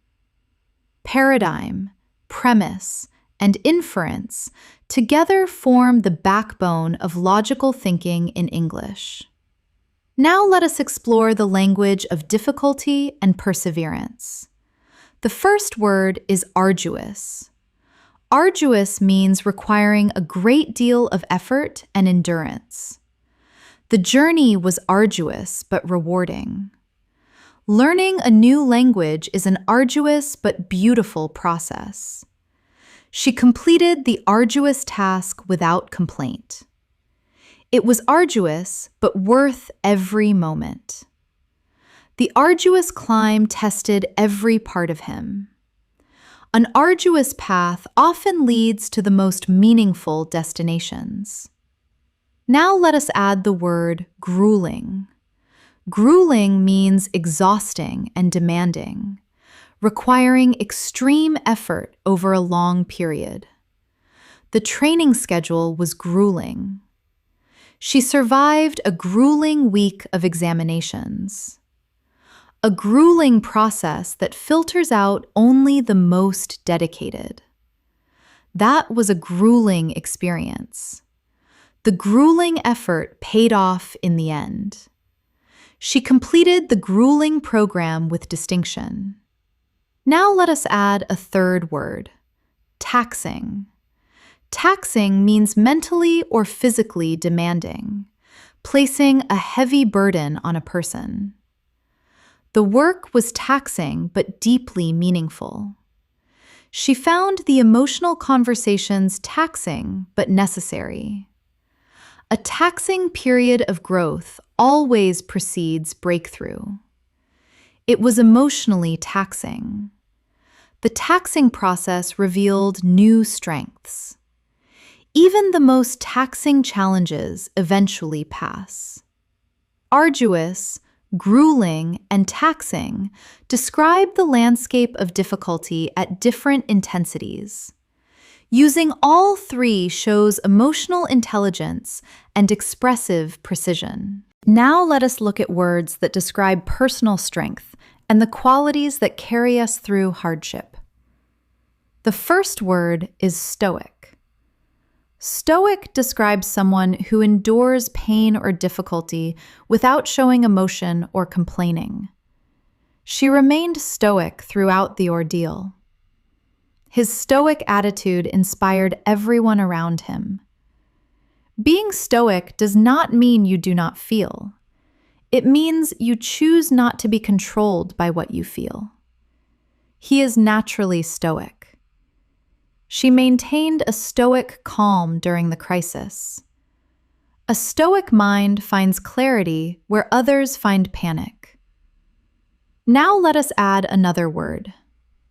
Paradigm, premise, and inference together form the backbone of logical thinking in English. Now let us explore the language of difficulty and perseverance. The first word is arduous. Arduous means requiring a great deal of effort and endurance. The journey was arduous but rewarding. Learning a new language is an arduous but beautiful process. She completed the arduous task without complaint. It was arduous, but worth every moment. The arduous climb tested every part of him. An arduous path often leads to the most meaningful destinations. Now let us add the word grueling. Grueling means exhausting and demanding, requiring extreme effort over a long period. The training schedule was grueling. She survived a grueling week of examinations. A grueling process that filters out only the most dedicated. That was a grueling experience. The grueling effort paid off in the end. She completed the grueling program with distinction. Now let us add a third word, taxing. Taxing means mentally or physically demanding, placing a heavy burden on a person. The work was taxing but deeply meaningful. She found the emotional conversations taxing but necessary. A taxing period of growth always precedes breakthrough. It was emotionally taxing. The taxing process revealed new strengths. Even the most taxing challenges eventually pass. Arduous, grueling, and taxing describe the landscape of difficulty at different intensities. Using all three shows emotional intelligence and expressive precision. Now let us look at words that describe personal strength and the qualities that carry us through hardship. The first word is stoic. Stoic describes someone who endures pain or difficulty without showing emotion or complaining. She remained stoic throughout the ordeal. His stoic attitude inspired everyone around him. Being stoic does not mean you do not feel. It means you choose not to be controlled by what you feel. He is naturally stoic. She maintained a stoic calm during the crisis. A stoic mind finds clarity where others find panic. Now let us add another word,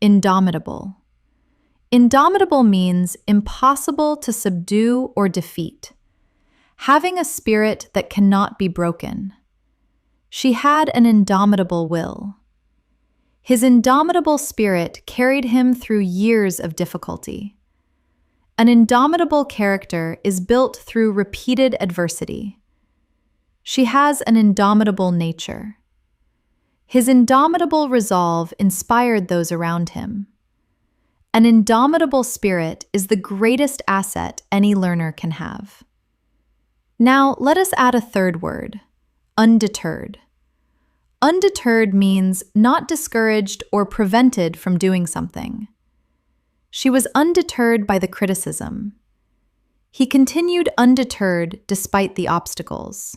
indomitable. Indomitable means impossible to subdue or defeat, having a spirit that cannot be broken. She had an indomitable will. His indomitable spirit carried him through years of difficulty. An indomitable character is built through repeated adversity. She has an indomitable nature. His indomitable resolve inspired those around him. An indomitable spirit is the greatest asset any learner can have. Now, let us add a third word, undeterred. Undeterred means not discouraged or prevented from doing something. She was undeterred by the criticism. He continued undeterred despite the obstacles.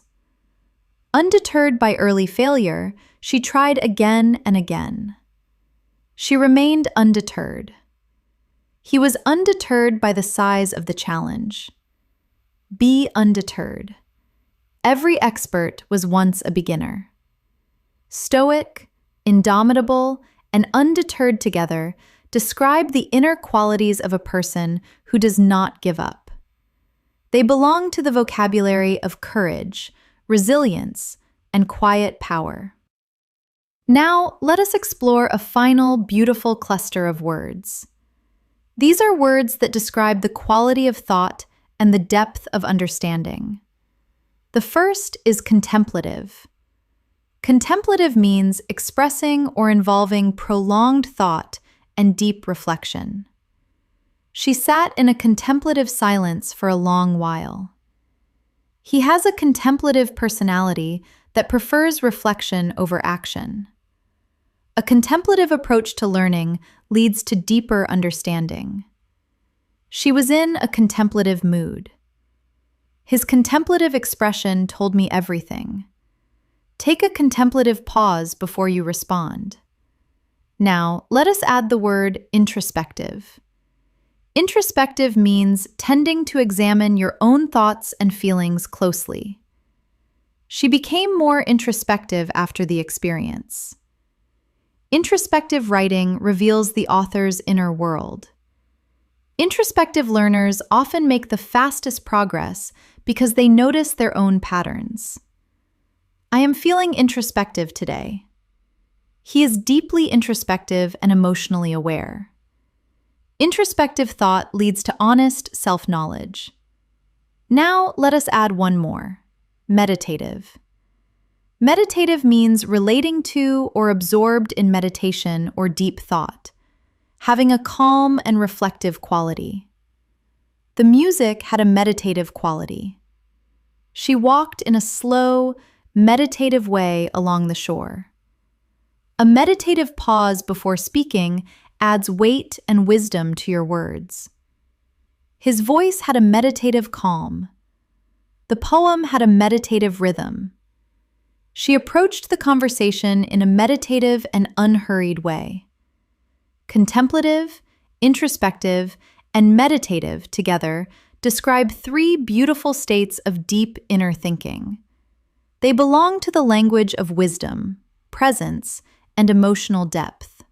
Undeterred by early failure, she tried again and again. She remained undeterred. He was undeterred by the size of the challenge. Be undeterred. Every expert was once a beginner. Stoic, indomitable, and undeterred together describe the inner qualities of a person who does not give up. They belong to the vocabulary of courage, resilience, and quiet power. Now, let us explore a final beautiful cluster of words. These are words that describe the quality of thought and the depth of understanding. The first is contemplative. Contemplative means expressing or involving prolonged thought and deep reflection. She sat in a contemplative silence for a long while. He has a contemplative personality that prefers reflection over action. A contemplative approach to learning leads to deeper understanding. She was in a contemplative mood. His contemplative expression told me everything. Take a contemplative pause before you respond. Now, let us add the word introspective. Introspective means tending to examine your own thoughts and feelings closely. She became more introspective after the experience. Introspective writing reveals the author's inner world. Introspective learners often make the fastest progress because they notice their own patterns. I am feeling introspective today. He is deeply introspective and emotionally aware. Introspective thought leads to honest self-knowledge. Now, let us add one more, meditative. Meditative means relating to or absorbed in meditation or deep thought, having a calm and reflective quality. The music had a meditative quality. She walked in a slow, meditative way along the shore. A meditative pause before speaking adds weight and wisdom to your words. His voice had a meditative calm. The poem had a meditative rhythm. She approached the conversation in a meditative and unhurried way. Contemplative, introspective, and meditative together describe three beautiful states of deep inner thinking. They belong to the language of wisdom, presence, and emotional depth.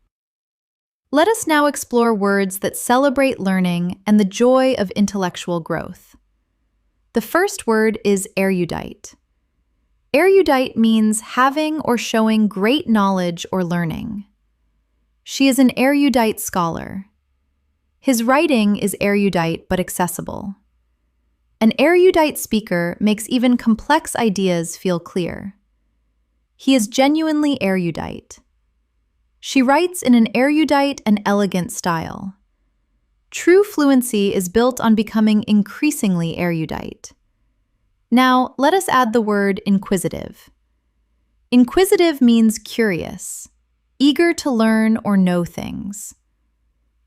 Let us now explore words that celebrate learning and the joy of intellectual growth. The first word is erudite. Erudite means having or showing great knowledge or learning. She is an erudite scholar. His writing is erudite but accessible. An erudite speaker makes even complex ideas feel clear. He is genuinely erudite. She writes in an erudite and elegant style. True fluency is built on becoming increasingly erudite. Now, let us add the word inquisitive. Inquisitive means curious, eager to learn or know things.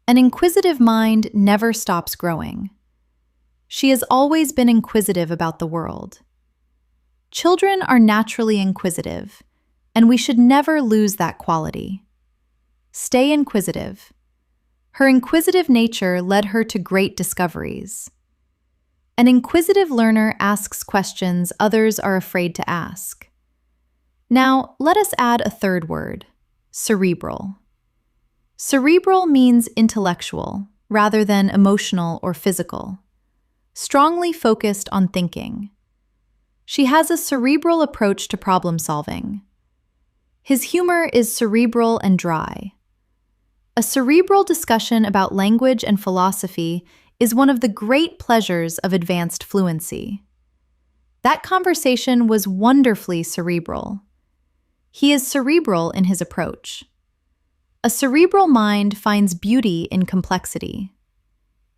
An inquisitive mind never stops growing. She has always been inquisitive about the world. Children are naturally inquisitive, and we should never lose that quality. Stay inquisitive. Her inquisitive nature led her to great discoveries. An inquisitive learner asks questions others are afraid to ask. Now, let us add a third word, cerebral. Cerebral means intellectual, rather than emotional or physical, strongly focused on thinking. She has a cerebral approach to problem solving. His humor is cerebral and dry. A cerebral discussion about language and philosophy is one of the great pleasures of advanced fluency. That conversation was wonderfully cerebral. He is cerebral in his approach. A cerebral mind finds beauty in complexity.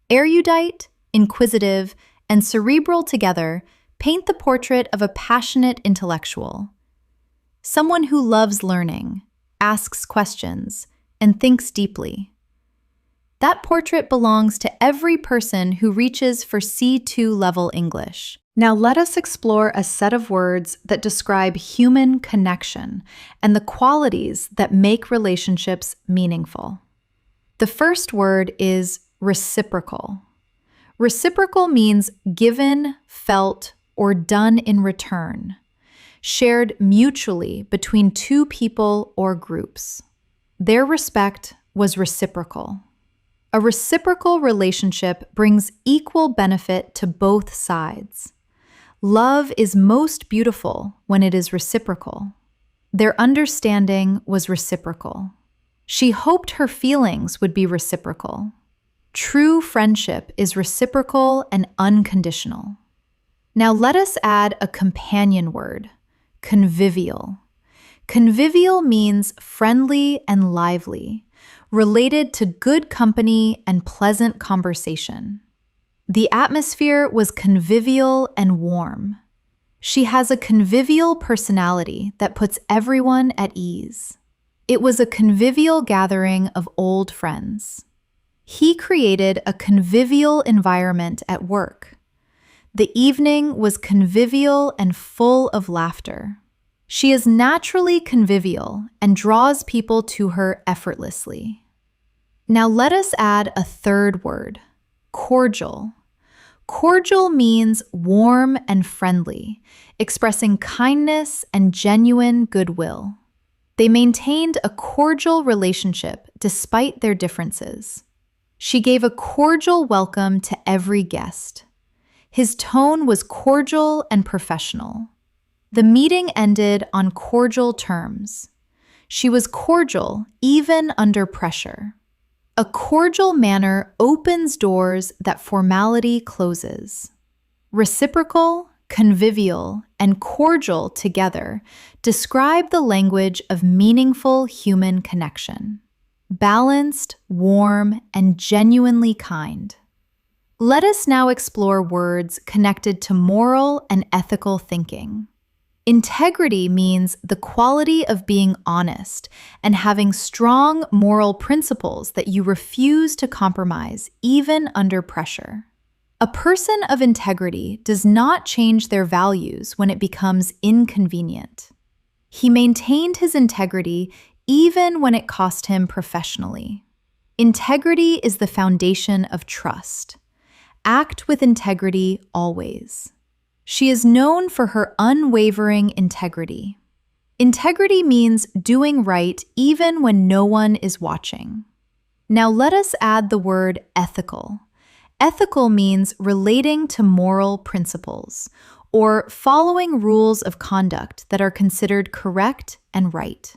Erudite, inquisitive, and cerebral together paint the portrait of a passionate intellectual. Someone who loves learning, asks questions, and thinks deeply. That portrait belongs to every person who reaches for C2 level English. Now let us explore a set of words that describe human connection and the qualities that make relationships meaningful. The first word is reciprocal. Reciprocal means given, felt, or done in return, shared mutually between two people or groups. Their respect was reciprocal. A reciprocal relationship brings equal benefit to both sides. Love is most beautiful when it is reciprocal. Their understanding was reciprocal. She hoped her feelings would be reciprocal. True friendship is reciprocal and unconditional. Now let us add a companion word, convivial. Convivial means friendly and lively, related to good company and pleasant conversation. The atmosphere was convivial and warm. She has a convivial personality that puts everyone at ease. It was a convivial gathering of old friends. He created a convivial environment at work. The evening was convivial and full of laughter. She is naturally convivial and draws people to her effortlessly. Now let us add a third word, cordial. Cordial means warm and friendly, expressing kindness and genuine goodwill. They maintained a cordial relationship despite their differences. She gave a cordial welcome to every guest. His tone was cordial and professional. The meeting ended on cordial terms. She was cordial even under pressure. A cordial manner opens doors that formality closes. Reciprocal, convivial, and cordial together describe the language of meaningful human connection. Balanced, warm, and genuinely kind. Let us now explore words connected to moral and ethical thinking. Integrity means the quality of being honest and having strong moral principles that you refuse to compromise even under pressure. A person of integrity does not change their values when it becomes inconvenient. He maintained his integrity even when it cost him professionally. Integrity is the foundation of trust. Act with integrity always. She is known for her unwavering integrity. Integrity means doing right even when no one is watching. Now let us add the word ethical. Ethical means relating to moral principles, or following rules of conduct that are considered correct and right.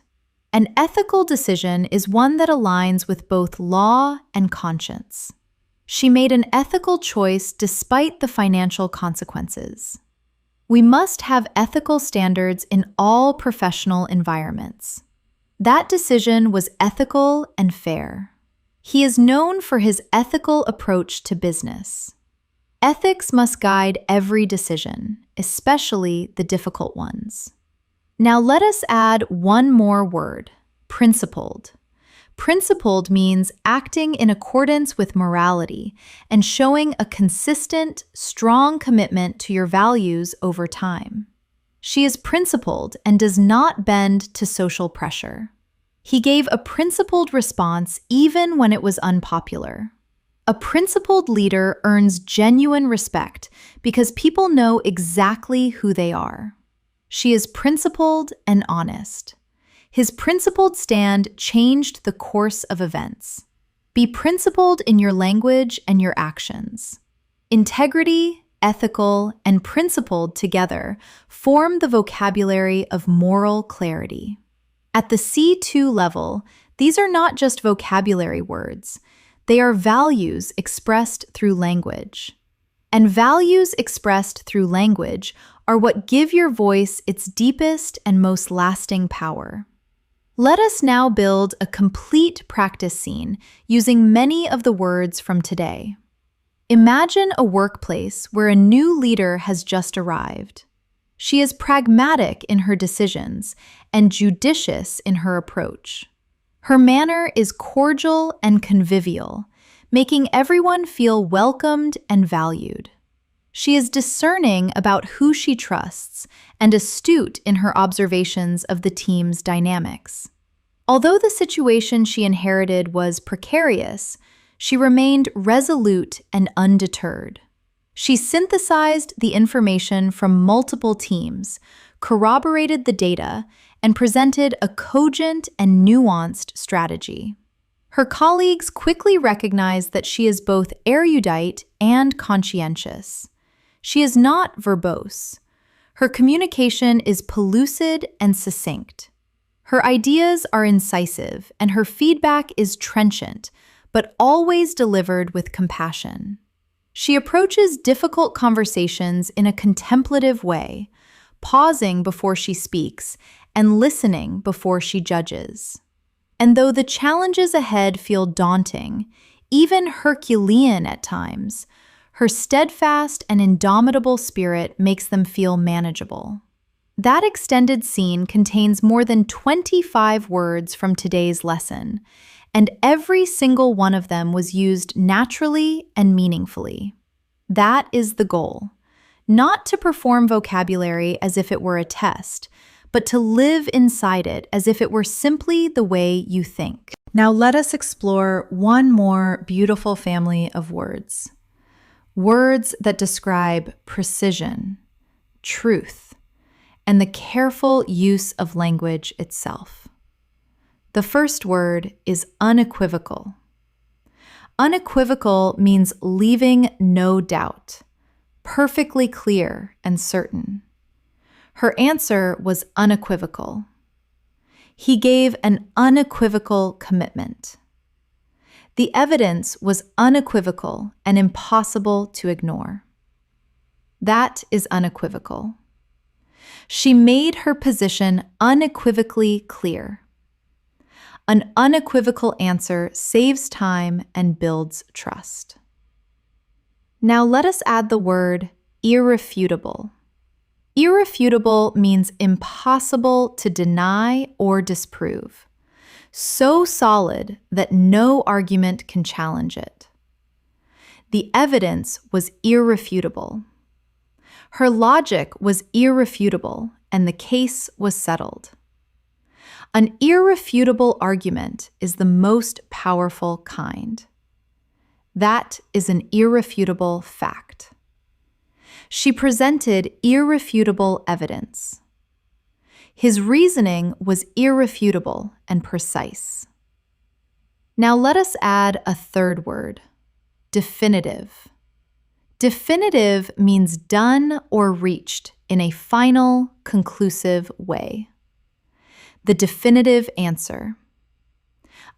An ethical decision is one that aligns with both law and conscience. She made an ethical choice despite the financial consequences. We must have ethical standards in all professional environments. That decision was ethical and fair. He is known for his ethical approach to business. Ethics must guide every decision, especially the difficult ones. Now let us add one more word, principled. Principled means acting in accordance with morality and showing a consistent, strong commitment to your values over time. She is principled and does not bend to social pressure. He gave a principled response even when it was unpopular. A principled leader earns genuine respect because people know exactly who they are. She is principled and honest. His principled stand changed the course of events. Be principled in your language and your actions. Integrity, ethical, and principled together form the vocabulary of moral clarity. At the C2 level, these are not just vocabulary words. They are values expressed through language. And values expressed through language are what give your voice its deepest and most lasting power. Let us now build a complete practice scene using many of the words from today. Imagine a workplace where a new leader has just arrived. She is pragmatic in her decisions and judicious in her approach. Her manner is cordial and convivial, making everyone feel welcomed and valued. She is discerning about who she trusts and astute in her observations of the team's dynamics. Although the situation she inherited was precarious, she remained resolute and undeterred. She synthesized the information from multiple teams, corroborated the data, and presented a cogent and nuanced strategy. Her colleagues quickly recognized that she is both erudite and conscientious. She is not verbose. Her communication is pellucid and succinct. Her ideas are incisive, and her feedback is trenchant, but always delivered with compassion. She approaches difficult conversations in a contemplative way, pausing before she speaks and listening before she judges. And though the challenges ahead feel daunting, even Herculean at times, her steadfast and indomitable spirit makes them feel manageable. That extended scene contains more than 25 words from today's lesson, and every single one of them was used naturally and meaningfully. That is the goal. Not to perform vocabulary as if it were a test, but to live inside it as if it were simply the way you think. Now let us explore one more beautiful family of words. Words that describe precision, truth, and the careful use of language itself. The first word is unequivocal. Unequivocal means leaving no doubt, perfectly clear and certain. Her answer was unequivocal. He gave an unequivocal commitment. The evidence was unequivocal and impossible to ignore. That is unequivocal. She made her position unequivocally clear. An unequivocal answer saves time and builds trust. Now let us add the word irrefutable. Irrefutable means impossible to deny or disprove. So solid that no argument can challenge it. The evidence was irrefutable. Her logic was irrefutable, and the case was settled. An irrefutable argument is the most powerful kind. That is an irrefutable fact. She presented irrefutable evidence. His reasoning was irrefutable and precise. Now let us add a third word, definitive. Definitive means done or reached in a final, conclusive way. The definitive answer.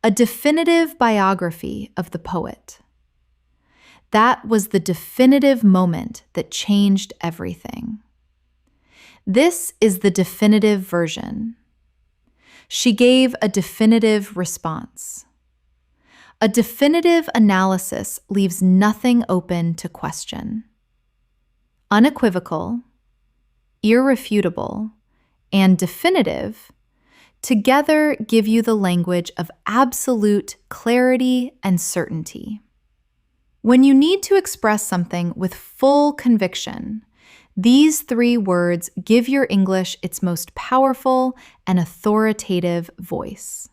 A definitive biography of the poet. That was the definitive moment that changed everything. This is the definitive version. She gave a definitive response. A definitive analysis leaves nothing open to question. Unequivocal, irrefutable, and definitive together give you the language of absolute clarity and certainty. When you need to express something with full conviction, these three words give your English its most powerful and authoritative voice.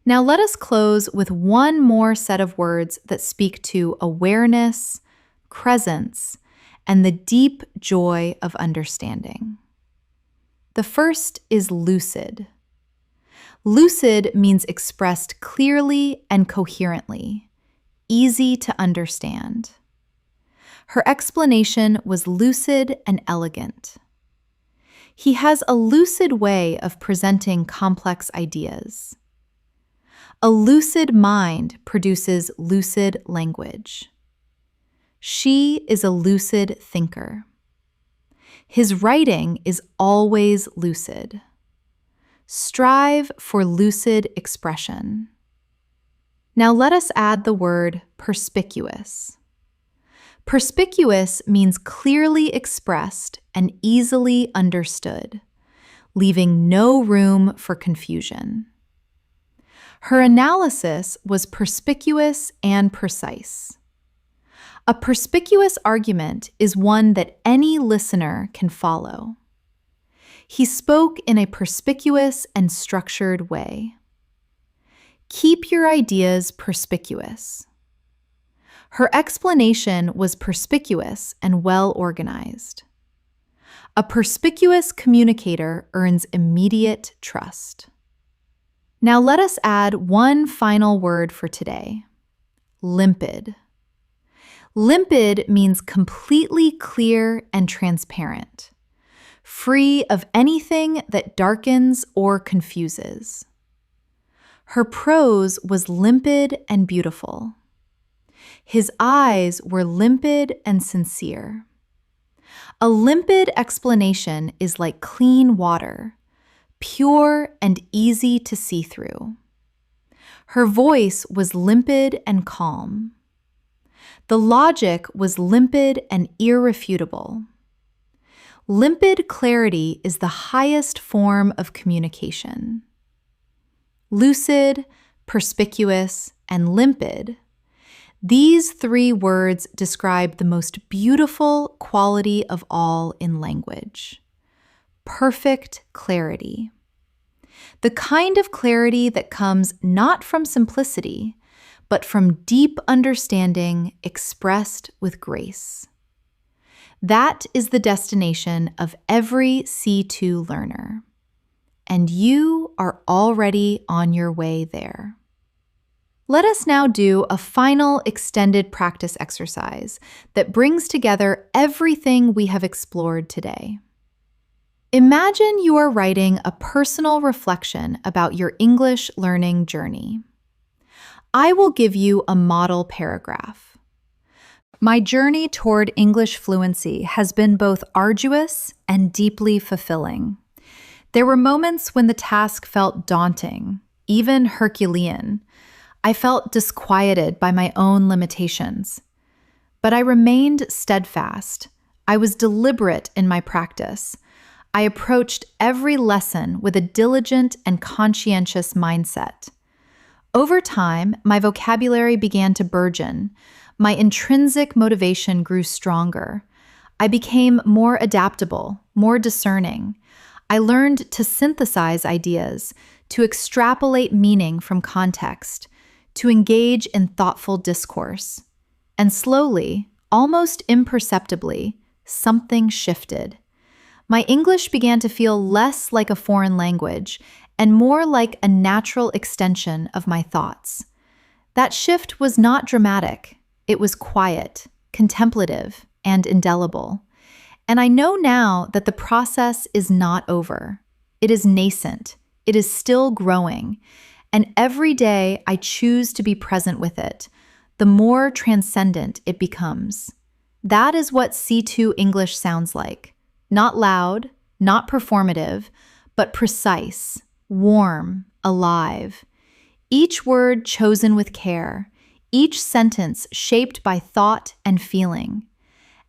Now let us close with one more set of words that speak to awareness, presence, and the deep joy of understanding. The first is lucid. Lucid means expressed clearly and coherently, easy to understand. Her explanation was lucid and elegant. He has a lucid way of presenting complex ideas. A lucid mind produces lucid language. She is a lucid thinker. His writing is always lucid. Strive for lucid expression. Now let us add the word perspicuous. Perspicuous means clearly expressed and easily understood, leaving no room for confusion. Her analysis was perspicuous and precise. A perspicuous argument is one that any listener can follow. He spoke in a perspicuous and structured way. Keep your ideas perspicuous. Her explanation was perspicuous and well organized. A perspicuous communicator earns immediate trust. Now let us add one final word for today: limpid. Limpid means completely clear and transparent, free of anything that darkens or confuses. Her prose was limpid and beautiful. His eyes were limpid and sincere. A limpid explanation is like clean water, pure and easy to see through. Her voice was limpid and calm. The logic was limpid and irrefutable. Limpid clarity is the highest form of communication. Lucid, perspicuous, and limpid. These three words describe the most beautiful quality of all in language: perfect clarity. The kind of clarity that comes not from simplicity, but from deep understanding expressed with grace. That is the destination of every C2 learner. And you are already on your way there. Let us now do a final extended practice exercise that brings together everything we have explored today. Imagine you are writing a personal reflection about your English learning journey. I will give you a model paragraph. My journey toward English fluency has been both arduous and deeply fulfilling. There were moments when the task felt daunting, even Herculean. I felt disquieted by my own limitations. But I remained steadfast. I was deliberate in my practice. I approached every lesson with a diligent and conscientious mindset. Over time, my vocabulary began to burgeon. My intrinsic motivation grew stronger. I became more adaptable, more discerning. I learned to synthesize ideas, to extrapolate meaning from context, to engage in thoughtful discourse. And slowly, almost imperceptibly, something shifted. My English began to feel less like a foreign language and more like a natural extension of my thoughts. That shift was not dramatic. It was quiet, contemplative, and indelible. And I know now that the process is not over. It is nascent. It is still growing. And every day I choose to be present with it, the more transcendent it becomes. That is what C2 English sounds like. Not loud, not performative, but precise, warm, alive. Each word chosen with care, each sentence shaped by thought and feeling.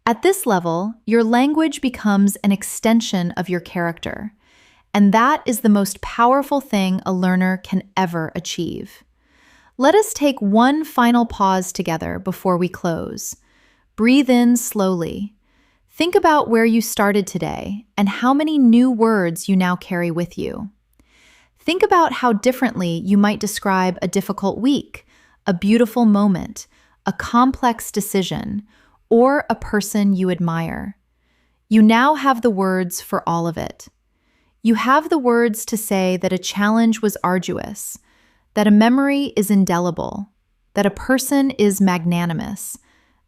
At this level, your language becomes an extension of your character, and that is the most powerful thing a learner can ever achieve. Let us take one final pause together before we close. Breathe in slowly. Think about where you started today and how many new words you now carry with you. Think about how differently you might describe a difficult week, a beautiful moment, a complex decision, or a person you admire. You now have the words for all of it. You have the words to say that a challenge was arduous, that a memory is indelible, that a person is magnanimous,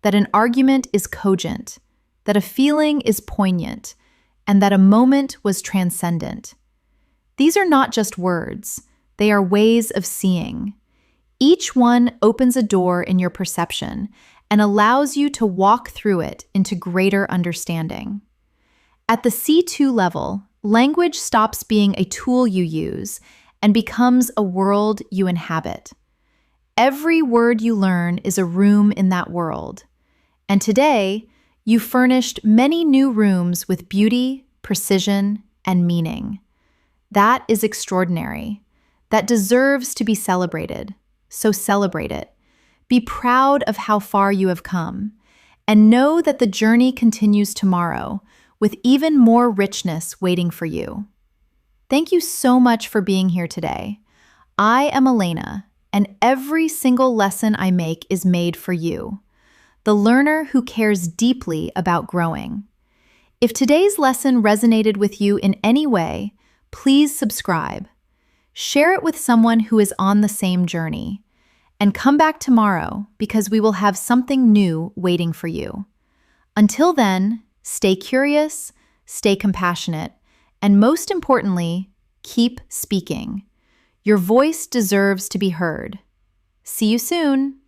that an argument is cogent, that a feeling is poignant, and that a moment was transcendent. These are not just words, they are ways of seeing. Each one opens a door in your perception and allows you to walk through it into greater understanding. At the C2 level, language stops being a tool you use and becomes a world you inhabit. Every word you learn is a room in that world. And today, you furnished many new rooms with beauty, precision, and meaning. That is extraordinary. That deserves to be celebrated. So celebrate it. Be proud of how far you have come. And know that the journey continues tomorrow with even more richness waiting for you. Thank you so much for being here today. I am Elena, and every single lesson I make is made for you, the learner who cares deeply about growing. If today's lesson resonated with you in any way, please subscribe. Share it with someone who is on the same journey. And come back tomorrow because we will have something new waiting for you. Until then, stay curious, stay compassionate, and most importantly, keep speaking. Your voice deserves to be heard. See you soon.